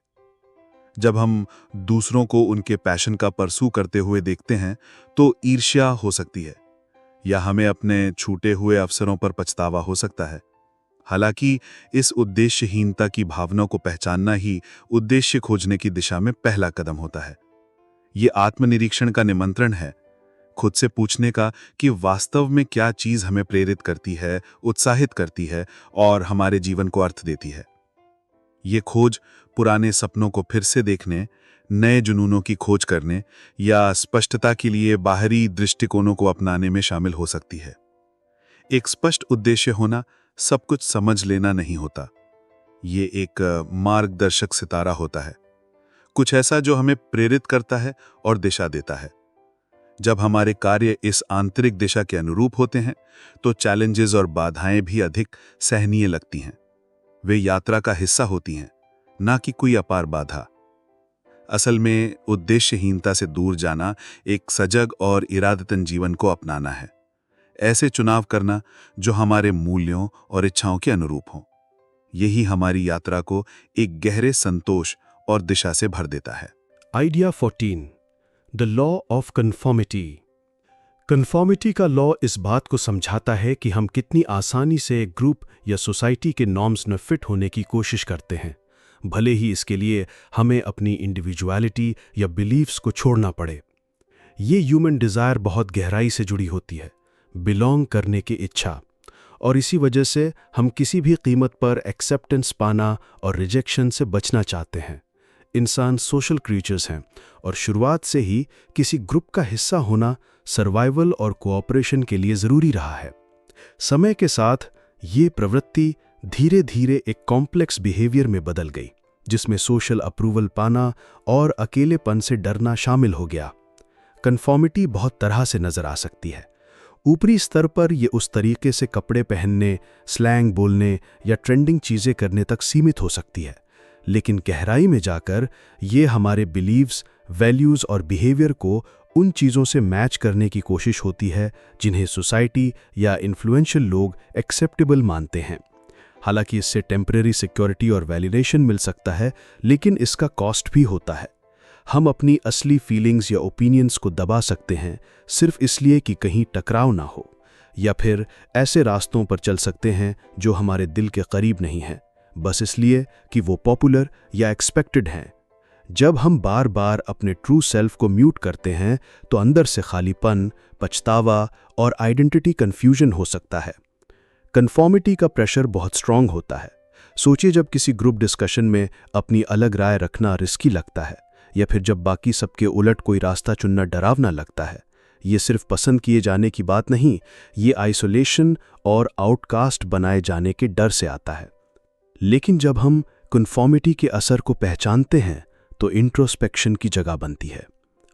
जब हम दूसरों को उनके पैशन का परसू करते हुए देखते हैं तो ईर्ष्या हो सकती है, या हमें अपने छूटे हुए अवसरों पर पछतावा हो सकता है। हालांकि इस उद्देश्यहीनता की भावना को पहचानना ही उद्देश्य खोजने की दिशा में पहला कदम होता है। ये आत्मनिरीक्षण का निमंत्रण है, खुद से पूछने का कि वास्तव में क्या चीज हमें प्रेरित करती है, उत्साहित करती है और हमारे जीवन को अर्थ देती है। ये खोज पुराने सपनों को फिर से देखने, नए जुनूनों की खोज करने या स्पष्टता के लिए बाहरी दृष्टिकोणों को अपनाने में शामिल हो सकती है। एक स्पष्ट उद्देश्य होना सब कुछ समझ लेना नहीं होता, ये एक मार्गदर्शक सितारा होता है, कुछ ऐसा जो हमें प्रेरित करता है और दिशा देता है। जब हमारे कार्य इस आंतरिक दिशा के अनुरूप होते हैं तो चैलेंजेस और बाधाएं भी अधिक सहनीय लगती हैं। वे यात्रा का हिस्सा होती हैं, ना कि कोई अपार बाधा। असल में उद्देश्यहीनता से दूर जाना एक सजग और इरादतन जीवन को अपनाना है, ऐसे चुनाव करना जो हमारे मूल्यों और इच्छाओं के अनुरूप हों। यही हमारी यात्रा को एक गहरे संतोष और दिशा से भर देता है। Idea 14 the law of conformity. Conformity का लॉ इस बात को समझाता है कि हम कितनी आसानी से एक ग्रुप या सोसाइटी के नॉर्म्स में फिट होने की कोशिश करते हैं, भले ही इसके लिए हमें अपनी इंडिविजुअलिटी या बिलीव्स को छोड़ना पड़े। ये ह्यूमन डिज़ायर बहुत गहराई से जुड़ी होती है, बिलोंग करने की इच्छा, और इसी वजह से हम किसी भी कीमत पर एक्सेप्टेंस पाना और रिजेक्शन से बचना चाहते हैं। इंसान सोशल क्रीचर्स हैं और शुरुआत से ही किसी ग्रुप का हिस्सा होना सर्वाइवल और कोऑपरेशन के लिए ज़रूरी रहा है। समय के साथ ये प्रवृत्ति धीरे धीरे एक कॉम्प्लेक्स बिहेवियर में बदल गई, जिसमें सोशल अप्रूवल पाना और अकेलेपन से डरना शामिल हो गया। कन्फॉर्मिटी बहुत तरह से नज़र आ सकती है। ऊपरी स्तर पर ये उस तरीके से कपड़े पहनने, स्लैंग बोलने या ट्रेंडिंग चीज़ें करने तक सीमित हो सकती है, लेकिन गहराई में जाकर ये हमारे बिलीव्स, वैल्यूज़ और बिहेवियर को उन चीज़ों से मैच करने की कोशिश होती है जिन्हें सोसाइटी या इन्फ्लुएंशियल लोग एक्सेप्टेबल मानते हैं। हालांकि इससे टेम्परेरी सिक्योरिटी और वैलिडेशन मिल सकता है, लेकिन इसका कॉस्ट भी होता है। हम अपनी असली फीलिंग्स या ओपिनियंस को दबा सकते हैं सिर्फ इसलिए कि कहीं टकराव ना हो, या फिर ऐसे रास्तों पर चल सकते हैं जो हमारे दिल के करीब नहीं हैं, बस इसलिए कि वो पॉपुलर या एक्सपेक्टेड हैं। जब हम बार बार अपने ट्रू सेल्फ को म्यूट करते हैं तो अंदर से खालीपन, पछतावा और आइडेंटिटी कन्फ्यूजन हो सकता है। कन्फॉर्मिटी का प्रेशर बहुत स्ट्रांग होता है। सोचिए जब किसी ग्रुप डिस्कशन में अपनी अलग राय रखना रिस्की लगता है, या फिर जब बाकी सबके उलट कोई रास्ता चुनना डरावना लगता है। ये सिर्फ पसंद किए जाने की बात नहीं, ये आइसोलेशन और आउटकास्ट बनाए जाने के डर से आता है। लेकिन जब हम कन्फॉर्मिटी के असर को पहचानते हैं तो इंट्रोस्पेक्शन की जगह बनती है।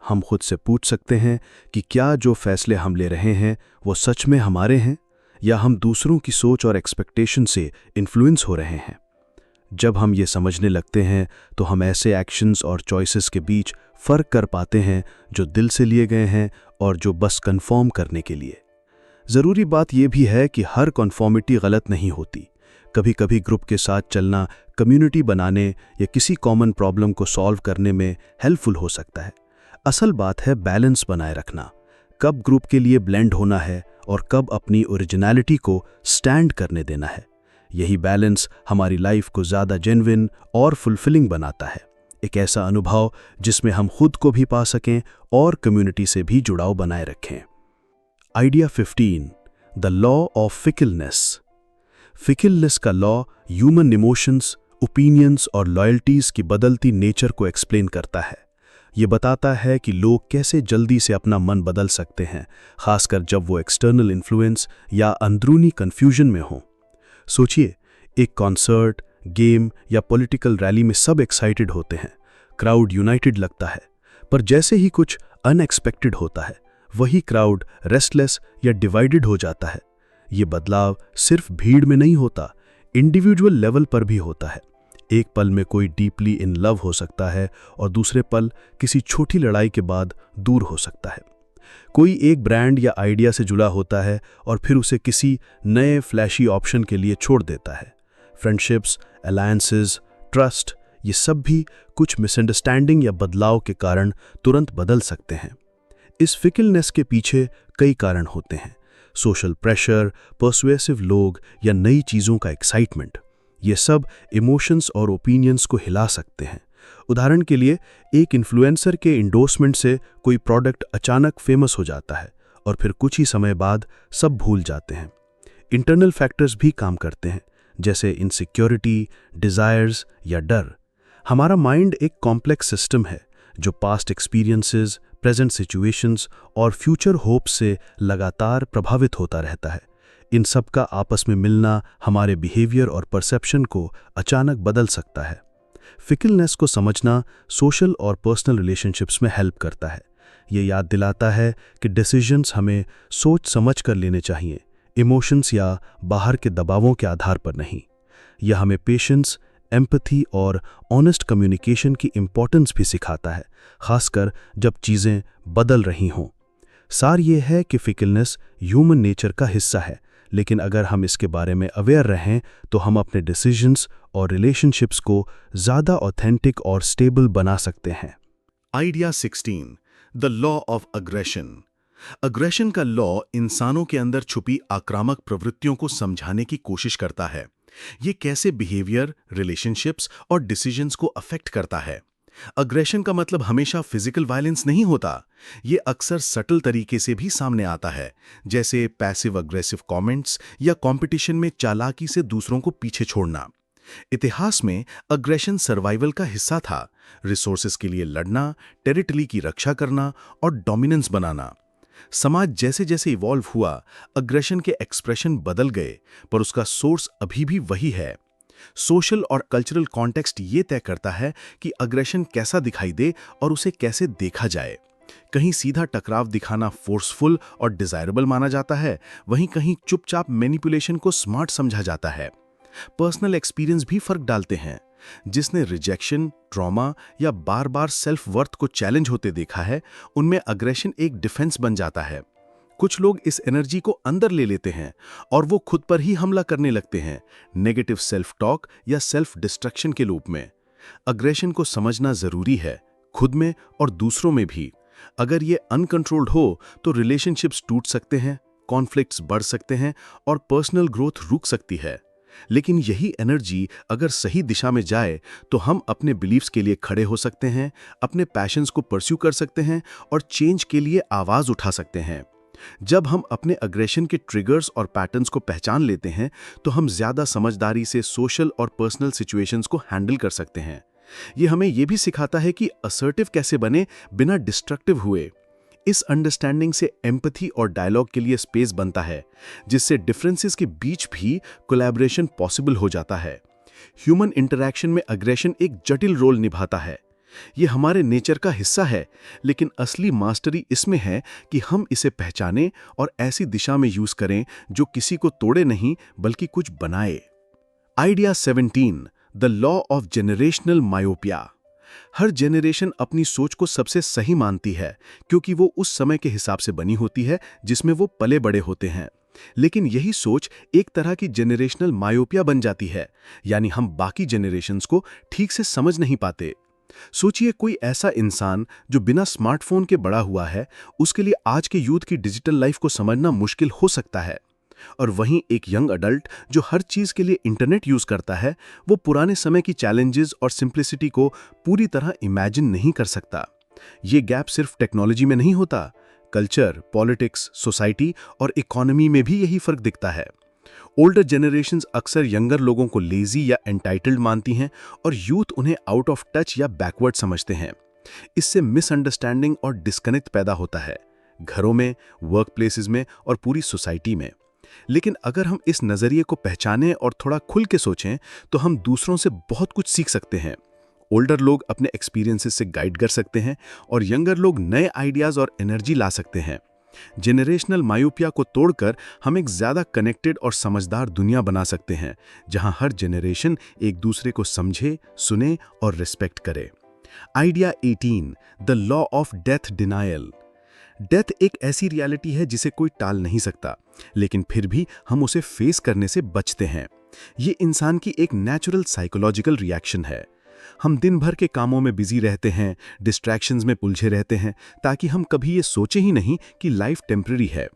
हम खुद से पूछ सकते हैं कि क्या जो फैसले हम ले रहे हैं वो सच में हमारे हैं, या हम दूसरों की सोच और एक्सपेक्टेशन से इन्फ्लुएंस हो रहे हैं। जब हम ये समझने लगते हैं तो हम ऐसे एक्शंस और चॉइसेस के बीच फ़र्क कर पाते हैं जो दिल से लिए गए हैं और जो बस कन्फर्म करने के लिए। ज़रूरी बात यह भी है कि हर कन्फॉर्मिटी गलत नहीं होती। कभी कभी ग्रुप के साथ चलना कम्युनिटी बनाने या किसी कॉमन प्रॉब्लम को सॉल्व करने में हेल्पफुल हो सकता है। असल बात है बैलेंस बनाए रखना, कब ग्रुप के लिए ब्लेंड होना है और कब अपनी ओरिजिनलिटी को स्टैंड करने देना है। यही बैलेंस हमारी लाइफ को ज़्यादा जेन्युइन और फुलफिलिंग बनाता है, एक ऐसा अनुभव जिसमें हम खुद को भी पा सकें और कम्युनिटी से भी जुड़ाव बनाए रखें। Idea 15, the law of fickleness. Fickleness का लॉ ह्यूमन इमोशंस, ओपिनियंस और लॉयल्टीज की बदलती नेचर को एक्सप्लेन करता है। ये बताता है कि लोग कैसे जल्दी से अपना मन बदल सकते हैं, खासकर जब वो एक्सटर्नल इन्फ्लुएंस या अंदरूनी कन्फ्यूजन में हों। सोचिए, एक कॉन्सर्ट, गेम या पॉलिटिकल रैली में सब एक्साइटेड होते हैं, क्राउड यूनाइटेड लगता है, पर जैसे ही कुछ अनएक्सपेक्टेड होता है, वही क्राउड रेस्टलेस या डिवाइडेड हो जाता है। ये बदलाव सिर्फ भीड़ में नहीं होता, इंडिविजुअल लेवल पर भी होता है। एक पल में कोई डीपली इन लव हो सकता है और दूसरे पल किसी छोटी लड़ाई के बाद दूर हो सकता है। कोई एक ब्रांड या आइडिया से जुड़ा होता है और फिर उसे किसी नए फ्लैशी ऑप्शन के लिए छोड़ देता है। फ्रेंडशिप्स, अलायंसेस, ट्रस्ट, ये सब भी कुछ मिसअंडरस्टैंडिंग या बदलाव के कारण तुरंत बदल सकते हैं। इस फिकलनेस के पीछे कई कारण होते हैं, सोशल प्रेशर, पर्सुएसिव लोग या नई चीज़ों का एक्साइटमेंट। ये सब इमोशंस और ओपिनियंस को हिला सकते हैं। उदाहरण के लिए, एक इन्फ्लुएंसर के इंडोर्समेंट से कोई प्रोडक्ट अचानक फेमस हो जाता है और फिर कुछ ही समय बाद सब भूल जाते हैं। इंटरनल फैक्टर्स भी काम करते हैं, जैसे इनसिक्योरिटी, डिज़ायर्स या डर। हमारा माइंड एक कॉम्प्लेक्स सिस्टम है जो पास्ट एक्सपीरियंसेस, प्रेजेंट सिचुएशंस और फ्यूचर होप्स से लगातार प्रभावित होता रहता है। इन सब का आपस में मिलना हमारे बिहेवियर और परसेप्शन को अचानक बदल सकता है। फिकलनेस को समझना सोशल और पर्सनल रिलेशनशिप्स में हेल्प करता है। ये याद दिलाता है कि डिसीजंस हमें सोच समझ कर लेने चाहिए, इमोशंस या बाहर के दबावों के आधार पर नहीं। यह हमें पेशेंस, एम्पैथी और ऑनेस्ट कम्युनिकेशन की इम्पोर्टेंस भी सिखाता है, खासकर जब चीज़ें बदल रही हों। सार ये है कि फिकलनेस ह्यूमन नेचर का हिस्सा है, लेकिन अगर हम इसके बारे में अवेयर रहें तो हम अपने डिसीजंस और रिलेशनशिप्स को ज़्यादा ऑथेंटिक और स्टेबल बना सकते हैं। Idea 16, the law of aggression. Aggression का लॉ इंसानों के अंदर छुपी आक्रामक प्रवृत्तियों को समझाने की कोशिश करता है। ये कैसे बिहेवियर, रिलेशनशिप्स और डिसीजंस को अफेक्ट करता है। अग्रेशन का मतलब हमेशा फिजिकल वायलेंस नहीं होता। ये अक्सर सटल तरीके से भी सामने आता है, जैसे पैसिव अग्रेसिव कमेंट्स या कंपटीशन में चालाकी से दूसरों को पीछे छोड़ना। इतिहास में अग्रेशन सर्वाइवल का हिस्सा था, रिसोर्सेज के लिए लड़ना, टेरिटरी की रक्षा करना और डोमिनेंस बनाना। समाज जैसे जैसे इवॉल्व हुआ, अग्रेशन के एक्सप्रेशन बदल गए, पर उसका सोर्स अभी भी वही है। सोशल और कल्चरल कॉन्टेक्स्ट ये तय करता है कि अग्रेशन कैसा दिखाई दे और उसे कैसे देखा जाए। कहीं सीधा टकराव दिखाना फोर्सफुल और डिजायरेबल माना जाता है, वहीं कहीं चुपचाप मैनिपुलेशन को स्मार्ट समझा जाता है। पर्सनल एक्सपीरियंस भी फर्क डालते हैं। जिसने रिजेक्शन, ट्रॉमा या बार बार सेल्फ वर्थ को चैलेंज होते देखा है, उनमें अग्रेशन एक डिफेंस बन जाता है। कुछ लोग इस एनर्जी को अंदर ले लेते हैं और वो खुद पर ही हमला करने लगते हैं, नेगेटिव सेल्फ टॉक या सेल्फ डिस्ट्रक्शन के रूप में। अग्रेशन को समझना जरूरी है, खुद में और दूसरों में भी। अगर ये अनकंट्रोल्ड हो तो रिलेशनशिप्स टूट सकते हैं, कॉन्फ्लिक्ट्स बढ़ सकते हैं और पर्सनल ग्रोथ रुक सकती है। लेकिन यही एनर्जी अगर सही दिशा में जाए तो हम अपने बिलीव्स के लिए खड़े हो सकते हैं, अपने पैशंस को परस्यू कर सकते हैं और चेंज के लिए आवाज उठा सकते हैं। जब हम अपने अग्रेशन के ट्रिगर्स और पैटर्न्स को पहचान लेते हैं तो हम ज्यादा समझदारी से सोशल और पर्सनल सिचुएशंस को हैंडल कर सकते हैं। ये हमें यह भी सिखाता है कि असर्टिव कैसे बने बिना डिस्ट्रक्टिव हुए। इस अंडरस्टैंडिंग से एम्पैथी और डायलॉग के लिए स्पेस बनता है, जिससे डिफरेंसेस के बीच भी कोलैबोरेशन पॉसिबल हो जाता है। ह्यूमन इंटरैक्शन में अग्रेशन एक जटिल रोल निभाता है। ये हमारे नेचर का हिस्सा है, लेकिन असली मास्टरी इसमें है कि हम इसे पहचानें और ऐसी दिशा में यूज करें जो किसी को तोड़े नहीं बल्कि कुछ बनाए। Idea 17, the law of generational myopia. Her generation अपनी सोच को सबसे सही मानती है क्योंकि वो उस समय के हिसाब से बनी होती है जिसमें वो पले बड़े होते हैं। लेकिन यही सोच एक तरह की जेनरेशनल मायोपिया बन जाती है, यानी हम बाकी जेनरेशन्स को ठीक से समझ नहीं पाते। सोचिए कोई ऐसा इंसान जो बिना स्मार्टफोन के बड़ा हुआ है, उसके लिए आज के यूथ की डिजिटल लाइफ को समझना मुश्किल हो सकता है। और वहीं एक यंग अडल्ट जो हर चीज के लिए इंटरनेट यूज करता है, वो पुराने समय की चैलेंजेस और सिंप्लिसिटी को पूरी तरह इमेजिन नहीं कर सकता। ये गैप सिर्फ टेक्नोलॉजी में नहीं होता, कल्चर, पॉलिटिक्स, सोसाइटी और इकोनॉमी में भी यही फर्क दिखता है। ओल्डर जनरेशंस अक्सर यंगर लोगों को लेजी या एंटाइटल्ड मानती हैं और यूथ उन्हें आउट ऑफ टच या बैकवर्ड समझते हैं। इससे मिसअंडरस्टैंडिंग और डिस्कनेक्ट पैदा होता है, घरों में, वर्क प्लेसेस में और पूरी सोसाइटी में। लेकिन अगर हम इस नजरिए को पहचानें और थोड़ा खुल के सोचें तो हम दूसरों से बहुत कुछ सीख सकते हैं। ओल्डर लोग अपने एक्सपीरियंसेस से गाइड कर सकते हैं और यंगर लोग नए आइडियाज और एनर्जी ला सकते हैं। जेनरेशनल मायोपिया को तोड़कर हम एक ज्यादा कनेक्टेड और समझदार दुनिया बना सकते हैं, जहां हर जेनरेशन एक दूसरे को समझे, सुने और रिस्पेक्ट करे। Idea 18, the law of death denial. Death एक ऐसी रियलिटी है जिसे कोई टाल नहीं सकता, लेकिन फिर भी हम उसे फेस करने से बचते हैं। ये इंसान की एक नेचुरल साइकोलॉजिकल रिएक्शन है। हम दिन भर के कामों में बिजी रहते हैं, डिस्ट्रैक्शंस में उलझे रहते हैं, ताकि हम कभी ये सोचे ही नहीं कि लाइफ टेम्पररी है।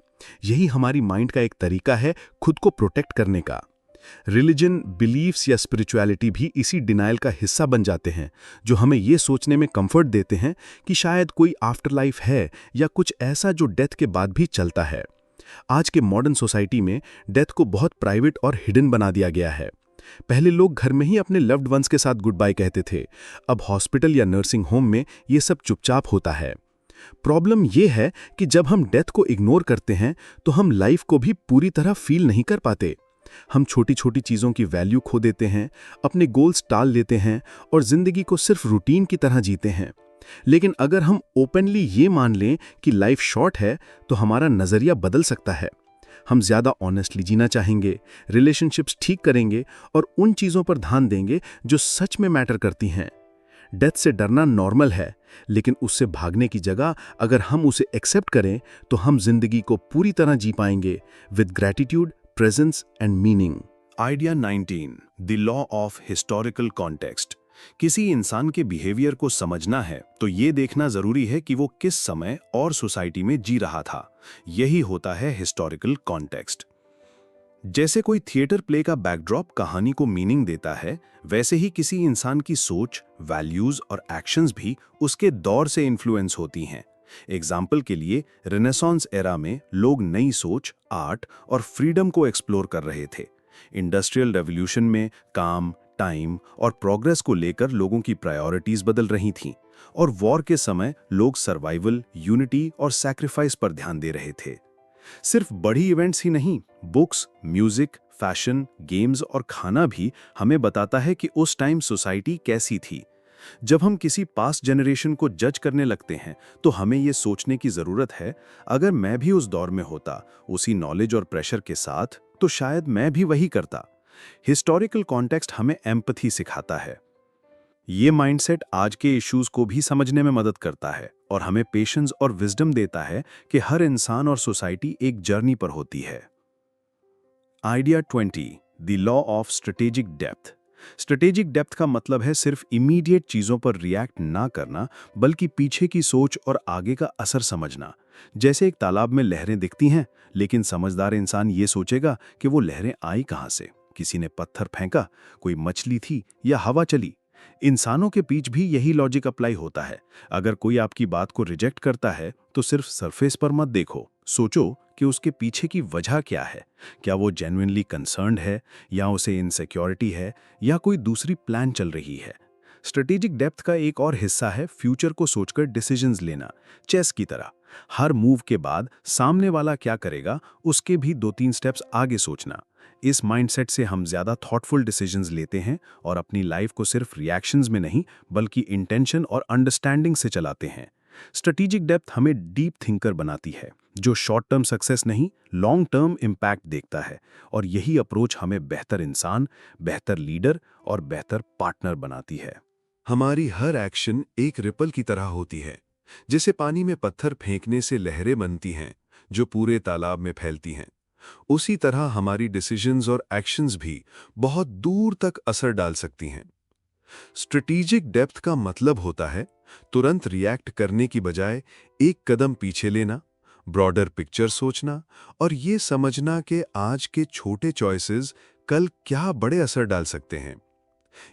यही हमारी माइंड का एक तरीका है खुद को प्रोटेक्ट करने का। रिलीजन, बिलीफ्स या स्पिरिचुअलिटी भी इसी डिनायल का हिस्सा बन जाते हैं, जो हमें ये सोचने में कंफर्ट देते हैं कि शायद कोई आफ्टर लाइफ है या कुछ ऐसा जो डेथ के बाद भी चलता है। आज के मॉडर्न सोसाइटी में डेथ को बहुत प्राइवेट और हिडन बना दिया गया है। पहले लोग घर में ही अपने लव्ड वंस के साथ गुड बाय कहते थे, अब हॉस्पिटल या नर्सिंग होम में ये सब चुपचाप होता है। प्रॉब्लम ये है कि जब हम डेथ को इग्नोर करते हैं तो हम लाइफ को भी पूरी तरह फील नहीं कर पाते। हम छोटी छोटी चीज़ों की वैल्यू खो देते हैं, अपने गोल्स टाल लेते हैं और जिंदगी को सिर्फ रूटीन की तरह जीते हैं। लेकिन अगर हम ओपनली ये मान लें कि लाइफ शॉर्ट है तो हमारा नज़रिया बदल सकता है। हम ज़्यादा ऑनेस्टली जीना चाहेंगे, रिलेशनशिप्स ठीक करेंगे और उन चीज़ों पर ध्यान देंगे जो सच में मैटर करती हैं। डेथ से डरना नॉर्मल है, लेकिन उससे भागने की जगह अगर हम उसे एक्सेप्ट करें तो हम जिंदगी को पूरी तरह जी पाएंगे with gratitude, presence and meaning. Idea 19, the law of historical context. किसी इंसान के बिहेवियर को समझना है तो ये देखना जरूरी है कि वो किस समय और सोसाइटी में जी रहा था। यही होता है हिस्टोरिकल कॉन्टेक्स्ट। जैसे कोई थिएटर प्ले का बैकड्रॉप कहानी को मीनिंग देता है, वैसे ही किसी इंसान की सोच, वैल्यूज और एक्शंस भी उसके दौर से इन्फ्लुएंस होती हैं। एग्जाम्पल के लिए रेनेसांस एरा में लोग नई सोच, आर्ट और फ्रीडम को एक्सप्लोर कर रहे थे। इंडस्ट्रियल रेवोल्यूशन में काम, टाइम और प्रोग्रेस को लेकर लोगों की प्रायोरिटीज बदल रही थीं, और वॉर के समय लोग सर्वाइवल, यूनिटी और सैक्रिफाइस पर ध्यान दे रहे थे। सिर्फ बड़ी इवेंट्स ही नहीं, बुक्स, म्यूजिक, फैशन, गेम्स और खाना भी हमें बताता है कि उस टाइम सोसाइटी कैसी थी। जब हम किसी पास्ट जनरेशन को जज करने लगते हैं तो हमें यह सोचने की जरूरत है, अगर मैं भी उस दौर में होता, उसी नॉलेज और प्रेशर के साथ, तो शायद मैं भी वही करता। हिस्टोरिकल कॉन्टेक्स्ट हमें एम्पैथी सिखाता है। ये माइंडसेट आज के इश्यूज को भी समझने में मदद करता है और हमें पेशेंस और विजडम देता है कि हर इंसान और सोसाइटी एक जर्नी पर होती है। Idea 20, the law of strategic depth. Strategic depth का मतलब है सिर्फ इमीडिएट चीजों पर रिएक्ट ना करना, बल्कि पीछे की सोच और आगे का असर समझना। जैसे एक तालाब में लहरें दिखती हैं, लेकिन समझदार इंसान ये सोचेगा कि वो लहरें आई कहां से, किसी ने पत्थर फेंका, कोई मछली थी या हवा चली। इंसानों के बीच भी यही लॉजिक अप्लाई होता है। अगर कोई आपकी बात को रिजेक्ट करता है तो सिर्फ सरफेस पर मत देखो, सोचो कि उसके पीछे की वजह क्या है। क्या वो जेन्युइनली कंसर्न्ड है, या उसे इनसिक्योरिटी है, या कोई दूसरी प्लान चल रही है। स्ट्रेटेजिक डेप्थ का एक और हिस्सा है फ्यूचर को सोचकर डिसीजंस लेना, चेस की तरह। हर मूव के बाद सामने वाला क्या करेगा उसके भी 2-3 स्टेप्स आगे सोचना। इस माइंडसेट से हम ज्यादा थॉटफुल डिसीजंस लेते हैं और अपनी लाइफ को सिर्फ रिएक्शंस में नहीं बल्कि इंटेंशन और अंडरस्टैंडिंग से चलाते हैं। स्ट्रेटेजिक डेप्थ हमें डीप थिंकर बनाती है, जो शॉर्ट टर्म सक्सेस नहीं लॉन्ग टर्म इम्पैक्ट देखता है, और यही अप्रोच हमें बेहतर इंसान, बेहतर लीडर और बेहतर पार्टनर बनाती है। हमारी हर एक्शन एक रिपल की तरह होती है। जैसे पानी में पत्थर फेंकने से लहरें बनती हैं जो पूरे तालाब में फैलती हैं, उसी तरह हमारी डिसीजंस और एक्शंस भी बहुत दूर तक असर डाल सकती हैं। स्ट्रेटेजिक डेप्थ का मतलब होता है तुरंत रिएक्ट करने की बजाय एक कदम पीछे लेना, ब्रॉडर पिक्चर सोचना और ये समझना कि आज के छोटे चॉइसेस कल क्या बड़े असर डाल सकते हैं।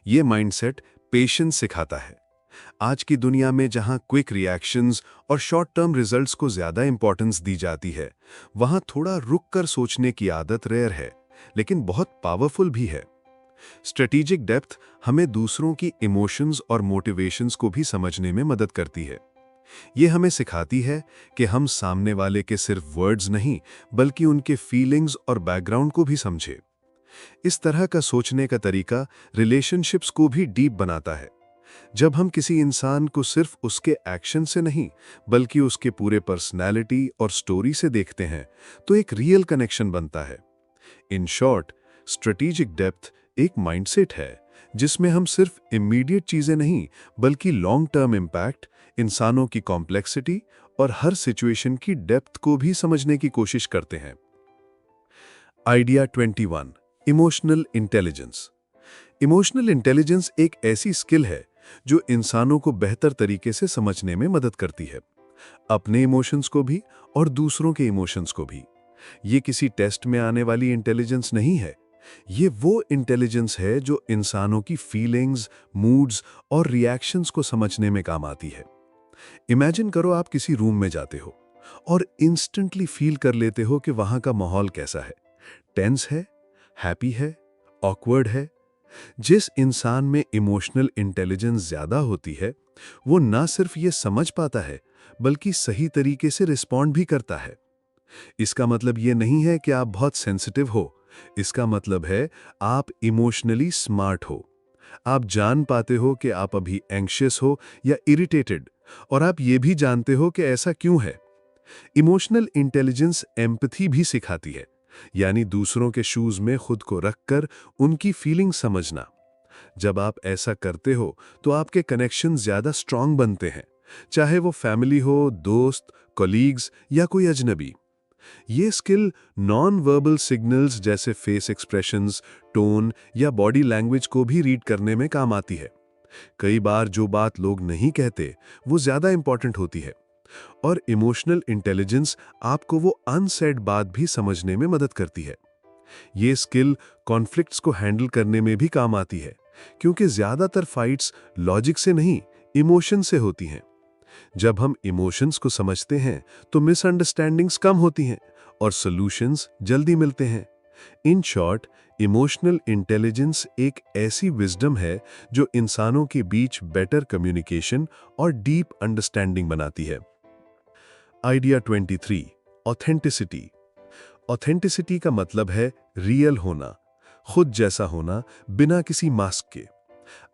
ये माइंडसेट पेशेंस सिखाता है। आज की दुनिया में जहां क्विक रिएक्शंस और शॉर्ट टर्म रिजल्ट्स को ज्यादा इंपॉर्टेंस दी जाती है, वहां थोड़ा रुक कर सोचने की आदत रेयर है, लेकिन बहुत पावरफुल भी है। स्ट्रेटेजिक डेप्थ हमें दूसरों की इमोशंस और मोटिवेशंस को भी समझने में मदद करती है। ये हमें सिखाती है कि हम सामने वाले के सिर्फ वर्ड्स नहीं बल्कि उनके फीलिंग्स और बैकग्राउंड को भी समझे। इस तरह का सोचने का तरीका रिलेशनशिप्स को भी डीप बनाता है। जब हम किसी इंसान को सिर्फ उसके एक्शन से नहीं बल्कि उसके पूरे पर्सनैलिटी और स्टोरी से देखते हैं तो एक रियल कनेक्शन बनता है। इन शॉर्ट, स्ट्रेटेजिक डेप्थ एक माइंडसेट है जिसमें हम सिर्फ इमीडिएट चीजें नहीं बल्कि लॉन्ग टर्म इम्पैक्ट, इंसानों की कॉम्प्लेक्सिटी और हर सिचुएशन की डेप्थ को भी समझने की कोशिश करते हैं। Idea 21, emotional intelligence. Emotional intelligence एक ऐसी स्किल है जो इंसानों को बेहतर तरीके से समझने में मदद करती है, अपने इमोशंस को भी और दूसरों के इमोशंस को भी। ये किसी टेस्ट में आने वाली इंटेलिजेंस नहीं है, ये वो इंटेलिजेंस है जो इंसानों की फीलिंग्स, मूड्स और रिएक्शंस को समझने में काम आती है। इमेजिन करो आप किसी रूम में जाते हो और इंस्टेंटली फील कर लेते हो कि वहां का माहौल कैसा है, टेंस है, हैप्पी है, ऑकवर्ड है। जिस इंसान में इमोशनल इंटेलिजेंस ज्यादा होती है वो ना सिर्फ ये समझ पाता है बल्कि सही तरीके से रिस्पॉन्ड भी करता है। इसका मतलब ये नहीं है कि आप बहुत सेंसिटिव हो, इसका मतलब है आप इमोशनली स्मार्ट हो। आप जान पाते हो कि आप अभी एंग्शियस हो या इरिटेटेड, और आप ये भी जानते हो कि ऐसा क्यों है। इमोशनल इंटेलिजेंस एम्पैथी भी सिखाती है, यानी दूसरों के शूज में खुद को रखकर उनकी फीलिंग समझना। जब आप ऐसा करते हो तो आपके कनेक्शन ज्यादा स्ट्रांग बनते हैं, चाहे वो फैमिली हो, दोस्त, कॉलीग्स या कोई अजनबी। ये स्किल नॉन वर्बल सिग्नल्स जैसे फेस एक्सप्रेशंस, टोन या बॉडी लैंग्वेज को भी रीड करने में काम आती है। कई बार जो बात लोग नहीं कहते वो ज्यादा इंपॉर्टेंट होती है, और इमोशनल इंटेलिजेंस आपको वो अनसेड बात भी समझने में मदद करती है। ये स्किल कॉन्फ्लिक्ट्स को हैंडल करने में भी काम आती है, क्योंकि ज्यादातर फाइट्स लॉजिक से नहीं इमोशन से होती हैं। जब हम इमोशंस को समझते हैं तो मिसअंडरस्टैंडिंग्स कम होती हैं और सॉल्यूशंस जल्दी मिलते हैं। इन शॉर्ट, इमोशनल इंटेलिजेंस एक ऐसी विजडम है जो इंसानों के बीच बेटर कम्युनिकेशन और डीप अंडरस्टैंडिंग बनाती है। Idea 23, authenticity. ऑथेंटिसिटी का मतलब है रियल होना, खुद जैसा होना बिना किसी मास्क के।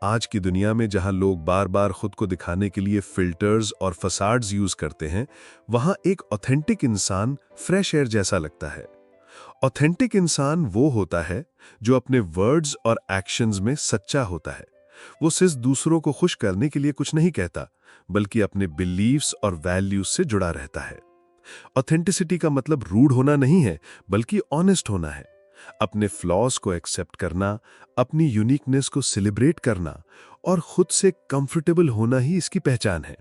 आज की दुनिया में जहां लोग बार बार खुद को दिखाने के लिए फिल्टर्स और फसाड्स यूज करते हैं, वहां एक ऑथेंटिक इंसान फ्रेश एयर जैसा लगता है। ऑथेंटिक इंसान वो होता है जो अपने वर्ड्स और एक्शंस में सच्चा होता है। वो सिर्फ दूसरों को खुश करने के लिए कुछ नहीं कहता, बल्कि अपने बिलीव्स और वैल्यूज से जुड़ा रहता है। ऑथेंटिसिटी का मतलब रूड होना नहीं है, बल्कि ऑनेस्ट होना है। अपने फ्लॉज को एक्सेप्ट करना, अपनी यूनिकनेस को सेलिब्रेट करना और खुद से कंफर्टेबल होना ही इसकी पहचान है।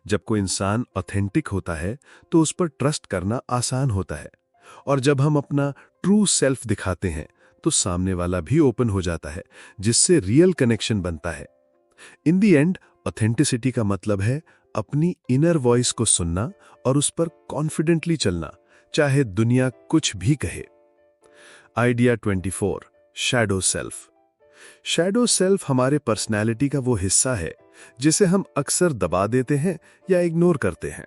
जब कोई इंसान ऑथेंटिक होता है तो उस पर ट्रस्ट करना आसान होता है, और जब हम अपना ट्रू सेल्फ दिखाते हैं तो सामने वाला भी ओपन हो जाता है, जिससे रियल कनेक्शन बनता है। इन द एंड, ऑथेंटिसिटी का मतलब है अपनी इनर वॉइस को सुनना और उस पर कॉन्फिडेंटली चलना, चाहे दुनिया कुछ भी कहे। Idea 24, shadow self. Shadow self हमारे पर्सनैलिटी का वो हिस्सा है जिसे हम अक्सर दबा देते हैं या इग्नोर करते हैं।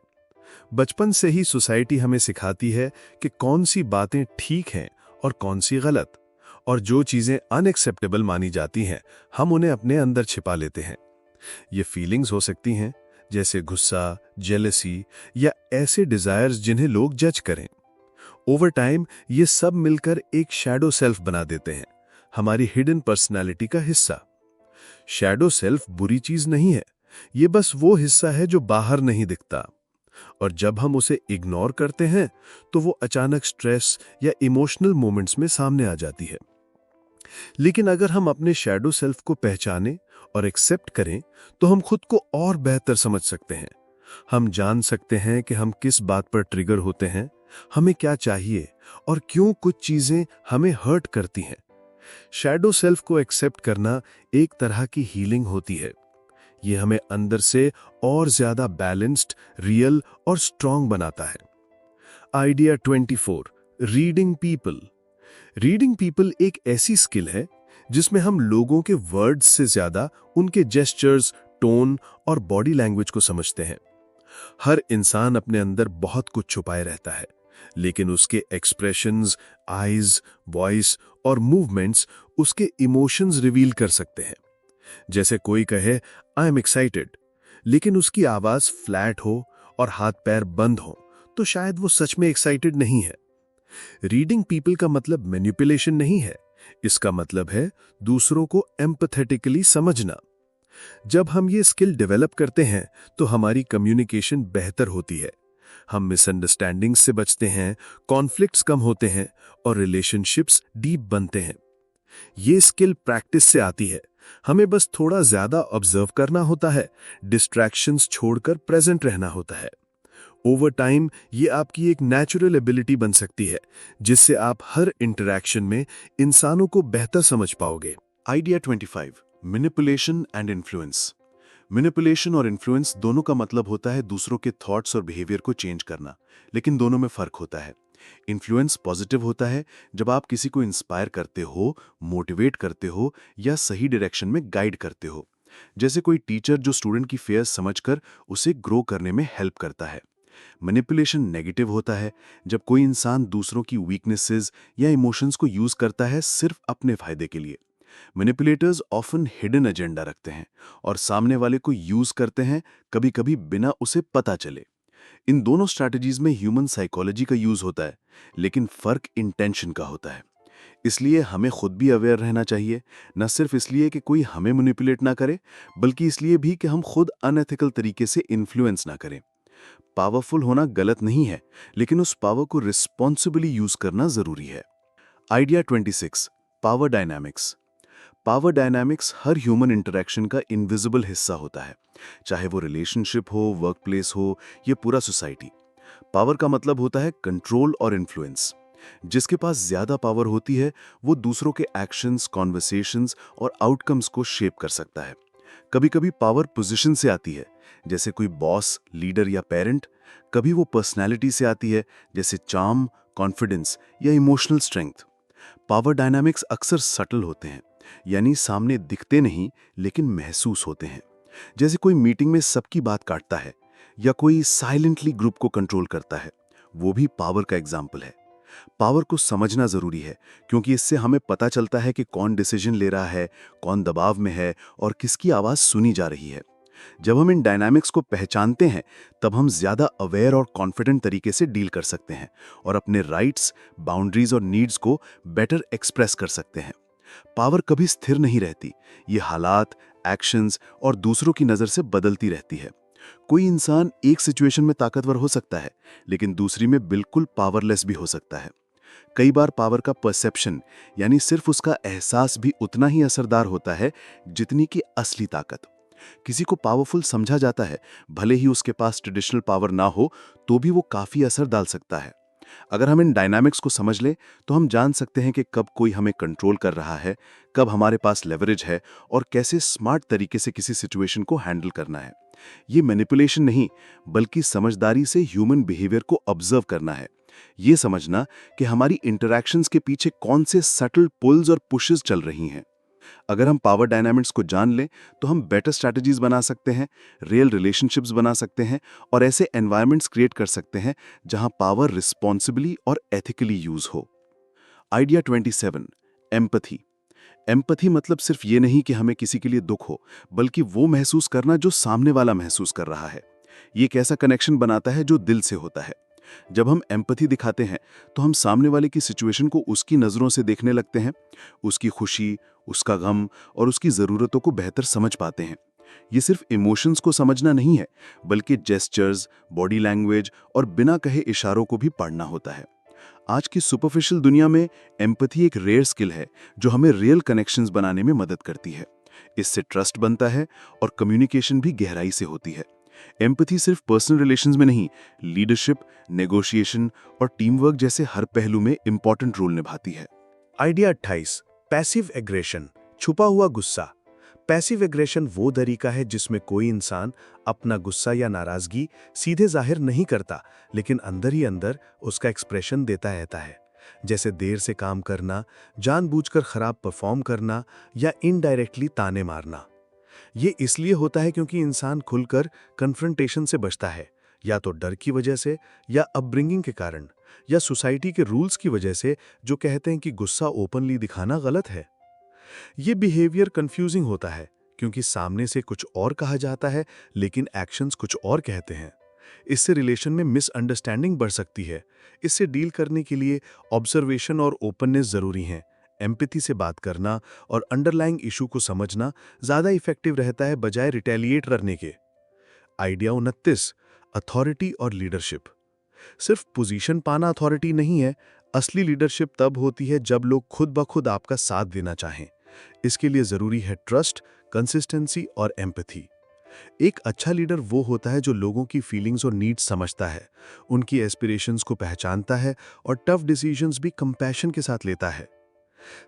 बचपन से ही सोसाइटी हमें सिखाती है कि कौन सी बातें ठीक हैं और कौन सी गलत, और जो चीजें अनएक्सेप्टेबल मानी जाती हैं हम उन्हें अपने अंदर छिपा लेते हैं। ये फीलिंग्स हो सकती हैं जैसे गुस्सा, जेलसी या ऐसे डिजायर्स जिन्हें लोग जज करें। ओवर टाइम ये सब मिलकर एक शैडो सेल्फ बना देते हैं, हमारी हिडन पर्सनालिटी का हिस्सा। शैडो सेल्फ बुरी चीज नहीं है, ये बस वो हिस्सा है जो बाहर नहीं दिखता, और जब हम उसे इग्नोर करते हैं तो वो अचानक स्ट्रेस या इमोशनल मोमेंट्स में सामने आ जाती है। लेकिन अगर हम अपने शैडो सेल्फ को पहचानें और एक्सेप्ट करें तो हम खुद को और बेहतर समझ सकते हैं। हम जान सकते हैं कि हम किस बात पर ट्रिगर होते हैं, हमें क्या चाहिए और क्यों कुछ चीजें हमें हर्ट करती हैं। शैडो सेल्फ को एक्सेप्ट करना एक तरह की हीलिंग होती है। ये हमें अंदर से और ज्यादा बैलेंस्ड, रियल और स्ट्रांग बनाता है। Idea 24, reading people. Reading people एक ऐसी स्किल है जिसमें हम लोगों के वर्ड्स से ज्यादा उनके जेस्चर्स, टोन और बॉडी लैंग्वेज को समझते हैं। हर इंसान अपने अंदर बहुत कुछ छुपाए रहता है, लेकिन उसके एक्सप्रेशंस, आईज, वॉइस और मूवमेंट्स उसके इमोशंस रिवील कर सकते हैं। जैसे कोई कहे आई एम एक्साइटेड, लेकिन उसकी आवाज फ्लैट हो और हाथ पैर बंद हो, तो शायद वो सच में एक्साइटेड नहीं है। रीडिंग पीपल का मतलब मैनिपुलेशन नहीं है, इसका मतलब है दूसरों को एम्पैथेटिकली समझना। जब हम ये स्किल डेवलप करते हैं तो हमारी कम्युनिकेशन बेहतर होती है, हम मिसअंडरस्टैंडिंग्स से बचते हैं, कॉन्फ्लिक्ट्स कम होते हैं और रिलेशनशिप्स डीप बनते हैं। ये स्किल प्रैक्टिस से आती है, हमें बस थोड़ा ज्यादा ऑब्जर्व करना होता है, डिस्ट्रैक्शंस छोड़कर प्रेजेंट रहना होता है। ओवर टाइम ये आपकी एक नेचुरल एबिलिटी बन सकती है, जिससे आप हर इंटरैक्शन में इंसानों को बेहतर समझ पाओगे। Idea 25, manipulation and influence. Manipulation और इन्फ्लुएंस दोनों का मतलब होता है दूसरों के थॉट्स और बिहेवियर को चेंज करना, लेकिन दोनों में फर्क होता है। इन्फ्लुएंस पॉजिटिव होता है जब आप किसी को इंस्पायर करते हो, मोटिवेट करते हो या सही डायरेक्शन में गाइड करते हो, जैसे कोई टीचर जो स्टूडेंट की फेयर्स समझकर उसे ग्रो करने में हेल्प करता है। मैनिपुलेशन नेगेटिव होता है जब कोई इंसान दूसरों की वीकनेसेस या इमोशंस को यूज करता है सिर्फ अपने फायदे के लिए। मैनिपुलेटर्स ऑफन हिडन एजेंडा रखते हैं और सामने वाले को यूज करते हैं, कभी कभी बिना उसे पता चले। इन दोनों स्ट्रैटेजीज में ह्यूमन साइकोलॉजी का यूज होता है, लेकिन फर्क इंटेंशन का होता है। इसलिए हमें खुद भी अवेयर रहना चाहिए, न सिर्फ इसलिए कि कोई हमें मैनिपुलेट ना करे, बल्कि इसलिए भी कि हम खुद अनएथिकल तरीके से इन्फ्लुएंस ना करें। पावरफुल होना गलत नहीं है, लेकिन उस पावर को रिस्पॉन्सिबली यूज करना जरूरी है। Idea 26, power dynamics. Power dynamics हर ह्यूमन इंटरैक्शन का इनविजिबल हिस्सा होता है, चाहे वो रिलेशनशिप हो, वर्क प्लेस हो या पूरा सोसाइटी। पावर का मतलब होता है कंट्रोल और इन्फ्लुएंस। जिसके पास ज्यादा पावर होती है वो दूसरों के एक्शंस, कॉन्वर्सेशंस और आउटकम्स को शेप कर सकता है। कभी कभी पावर पोजीशन से आती है, जैसे कोई बॉस, लीडर या पेरेंट। कभी वो पर्सनैलिटी से आती है, जैसे चार्म, कॉन्फिडेंस या इमोशनल स्ट्रेंथ। पावर डायनामिक्स अक्सर सटल होते हैं, यानी सामने दिखते नहीं लेकिन महसूस होते हैं। जैसे कोई मीटिंग में सबकी बात काटता है या कोई साइलेंटली ग्रुप को कंट्रोल करता है, वो भी पावर का एग्जाम्पल है। पावर को समझना जरूरी है, क्योंकि इससे हमें पता चलता है कि कौन डिसीजन ले रहा है, कौन दबाव में है और किसकी आवाज सुनी जा रही है। जब हम इन डायनामिक्स को पहचानते हैं तब हम ज्यादा अवेयर और कॉन्फिडेंट तरीके से डील कर सकते हैं और अपने राइट्स, बाउंड्रीज और नीड्स को बेटर एक्सप्रेस कर सकते हैं। पावर कभी स्थिर नहीं रहती, ये हालात, एक्शंस और दूसरों की नजर से बदलती रहती है। कोई इंसान एक सिचुएशन में ताकतवर हो सकता है, लेकिन दूसरी में बिल्कुल पावरलेस भी हो सकता है। कई बार पावर का परसेप्शन, यानी सिर्फ उसका एहसास भी उतना ही असरदार होता है जितनी कि असली ताकत। किसी को पावरफुल समझा जाता है, भले ही उसके पास ट्रेडिशनल पावर ना हो तो भी वो काफी असर डाल सकता है। अगर हम इन डायनामिक्स को समझ लें तो हम जान सकते हैं कि कब कोई हमें कंट्रोल कर रहा है, कब हमारे पास लेवरेज है और कैसे स्मार्ट तरीके से किसी सिचुएशन को हैंडल करना है। ये मैनिपुलेशन नहीं, बल्कि समझदारी से ह्यूमन बिहेवियर को ऑब्जर्व करना है। ये समझना कि हमारी इंटरैक्शंस के पीछे कौन से सटल पुल्स और पुशेस चल रही हैं। अगर हम पावर डायनामिक्स को जान लें तो हम बेटर स्ट्रैटेजीज बना सकते हैं, रियल रिलेशनशिप्स बना सकते हैं और ऐसे एनवायरनमेंट्स क्रिएट कर सकते हैं जहां पावर रिस्पॉन्सिबली और एथिकली यूज हो। Idea 27, empathy. एम्पथी मतलब सिर्फ ये नहीं कि हमें किसी के लिए दुख हो, बल्कि वो महसूस करना जो सामने वाला महसूस कर रहा है। ये एक ऐसा कनेक्शन बनाता है जो दिल से होता है। जब हम एम्पथी दिखाते हैं तो हम सामने वाले की सिचुएशन को उसकी नज़रों से देखने लगते हैं, उसकी खुशी, उसका गम और उसकी ज़रूरतों को बेहतर समझ पाते हैं। ये सिर्फ इमोशंस को समझना नहीं है, बल्कि जेस्चर्स, बॉडी लैंग्वेज और बिना कहे इशारों को भी पढ़ना होता है। आज की सुपरफिशियल दुनिया में एम्पथी एक रेयर स्किल है जो हमें रियल कनेक्शंस बनाने में मदद करती है। इससे ट्रस्ट बनता है और कम्युनिकेशन भी गहराई से होती है। एम्पथी सिर्फ पर्सनल रिलेशंस में नहीं, लीडरशिप, नेगोशिएशन और टीम वर्क जैसे हर पहलू में इंपॉर्टेंट रोल निभाती है। आइडिया 28, पैसिव एग्रेशन, छुपा हुआ गुस्सा। पैसिव एग्रेशन वो तरीका है जिसमें कोई इंसान अपना गुस्सा या नाराजगी सीधे जाहिर नहीं करता, लेकिन अंदर ही अंदर उसका एक्सप्रेशन देता रहता है। जैसे देर से काम करना, जानबूझकर खराब परफॉर्म करना या इनडायरेक्टली ताने मारना। ये इसलिए होता है क्योंकि इंसान खुलकर कन्फ्रंटेशन से बचता है, या तो डर की वजह से, या अपब्रिंगिंग के कारण, या सोसाइटी के रूल्स की वजह से जो कहते हैं कि गुस्सा ओपनली दिखाना गलत है। ये बिहेवियर कंफ्यूजिंग होता है क्योंकि सामने से कुछ और कहा जाता है लेकिन एक्शंस कुछ और कहते हैं। इससे रिलेशन में मिसअंडरस्टैंडिंग बढ़ सकती है। इससे डील करने के लिए ऑब्जर्वेशन और ओपननेस जरूरी हैं। एम्पैथी से बात करना और अंडरलाइंग इशू को समझना ज़्यादा इफेक्टिव रहता है बजाय रिटेलिएट करने के। आइडिया 29, अथॉरिटी और लीडरशिप। सिर्फ पोजीशन पाना अथॉरिटी नहीं है। असली लीडरशिप तब होती है जब लोग खुद ब खुद आपका साथ देना चाहें। इसके लिए जरूरी है ट्रस्ट, कंसिस्टेंसी और एम्पैथी। एक अच्छा लीडर वो होता है जो लोगों की फीलिंग्स और नीड्स समझता है, उनकी एस्पिरेशंस को पहचानता है और टफ डिसीजंस भी कंपैशन के साथ लेता है।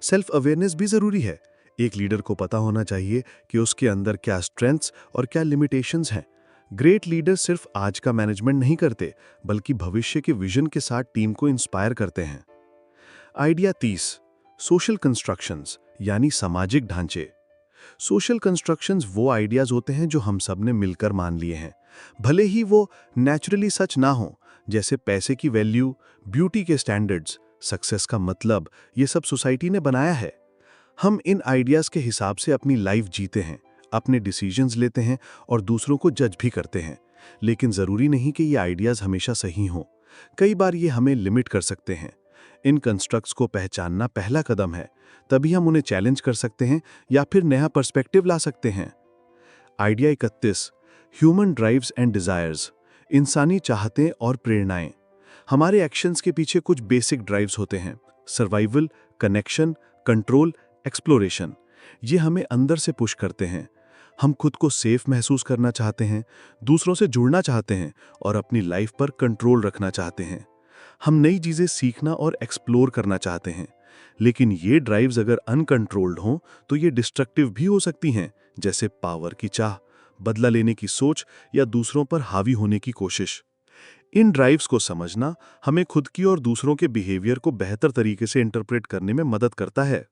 सेल्फ अवेयरनेस भी जरूरी है। एक लीडर को पता होना चाहिए कि उसके अंदर क्या स्ट्रेंथ्स और क्या लिमिटेशंस हैं। ग्रेट लीडर सिर्फ आज का मैनेजमेंट नहीं करते, बल्कि भविष्य के विजन के साथ टीम को इंस्पायर करते हैं। आइडिया 30, सोशल कंस्ट्रक्शंस यानी सामाजिक ढांचे। सोशल कंस्ट्रक्शंस वो आइडियाज होते हैं जो हम सब ने मिलकर मान लिए हैं, भले ही वो नेचुरली सच ना हो। जैसे पैसे की वैल्यू, ब्यूटी के स्टैंडर्ड्स, सक्सेस का मतलब, ये सब सोसाइटी ने बनाया है। हम इन आइडियाज के हिसाब से अपनी लाइफ जीते हैं, अपने डिसीजंस लेते हैं और दूसरों को जज भी करते हैं। लेकिन जरूरी नहीं कि ये आइडियाज हमेशा सही हों। कई बार ये हमें लिमिट कर सकते हैं। इन कंस्ट्रक्ट्स को पहचानना पहला कदम है, तभी हम उन्हें चैलेंज कर सकते हैं या फिर नया पर्सपेक्टिव ला सकते हैं। Idea 31, human drives and desires, इंसानी चाहतें और प्रेरणाएं। हमारे एक्शंस के पीछे कुछ बेसिक ड्राइव्स होते हैं: सर्वाइवल, कनेक्शन, कंट्रोल, एक्सप्लोरेशन। ये हमें अंदर से पुश करते हैं। हम खुद को सेफ महसूस करना चाहते हैं, दूसरों से जुड़ना चाहते हैं और अपनी लाइफ पर कंट्रोल रखना चाहते हैं। हम नई चीज़ें सीखना और एक्सप्लोर करना चाहते हैं। लेकिन ये ड्राइव्स अगर अनकंट्रोल्ड हों तो ये डिस्ट्रक्टिव भी हो सकती हैं, जैसे पावर की चाह, बदला लेने की सोच या दूसरों पर हावी होने की कोशिश। इन ड्राइव्स को समझना हमें खुद की और दूसरों के बिहेवियर को बेहतर तरीके से इंटरप्रेट करने में मदद करता है।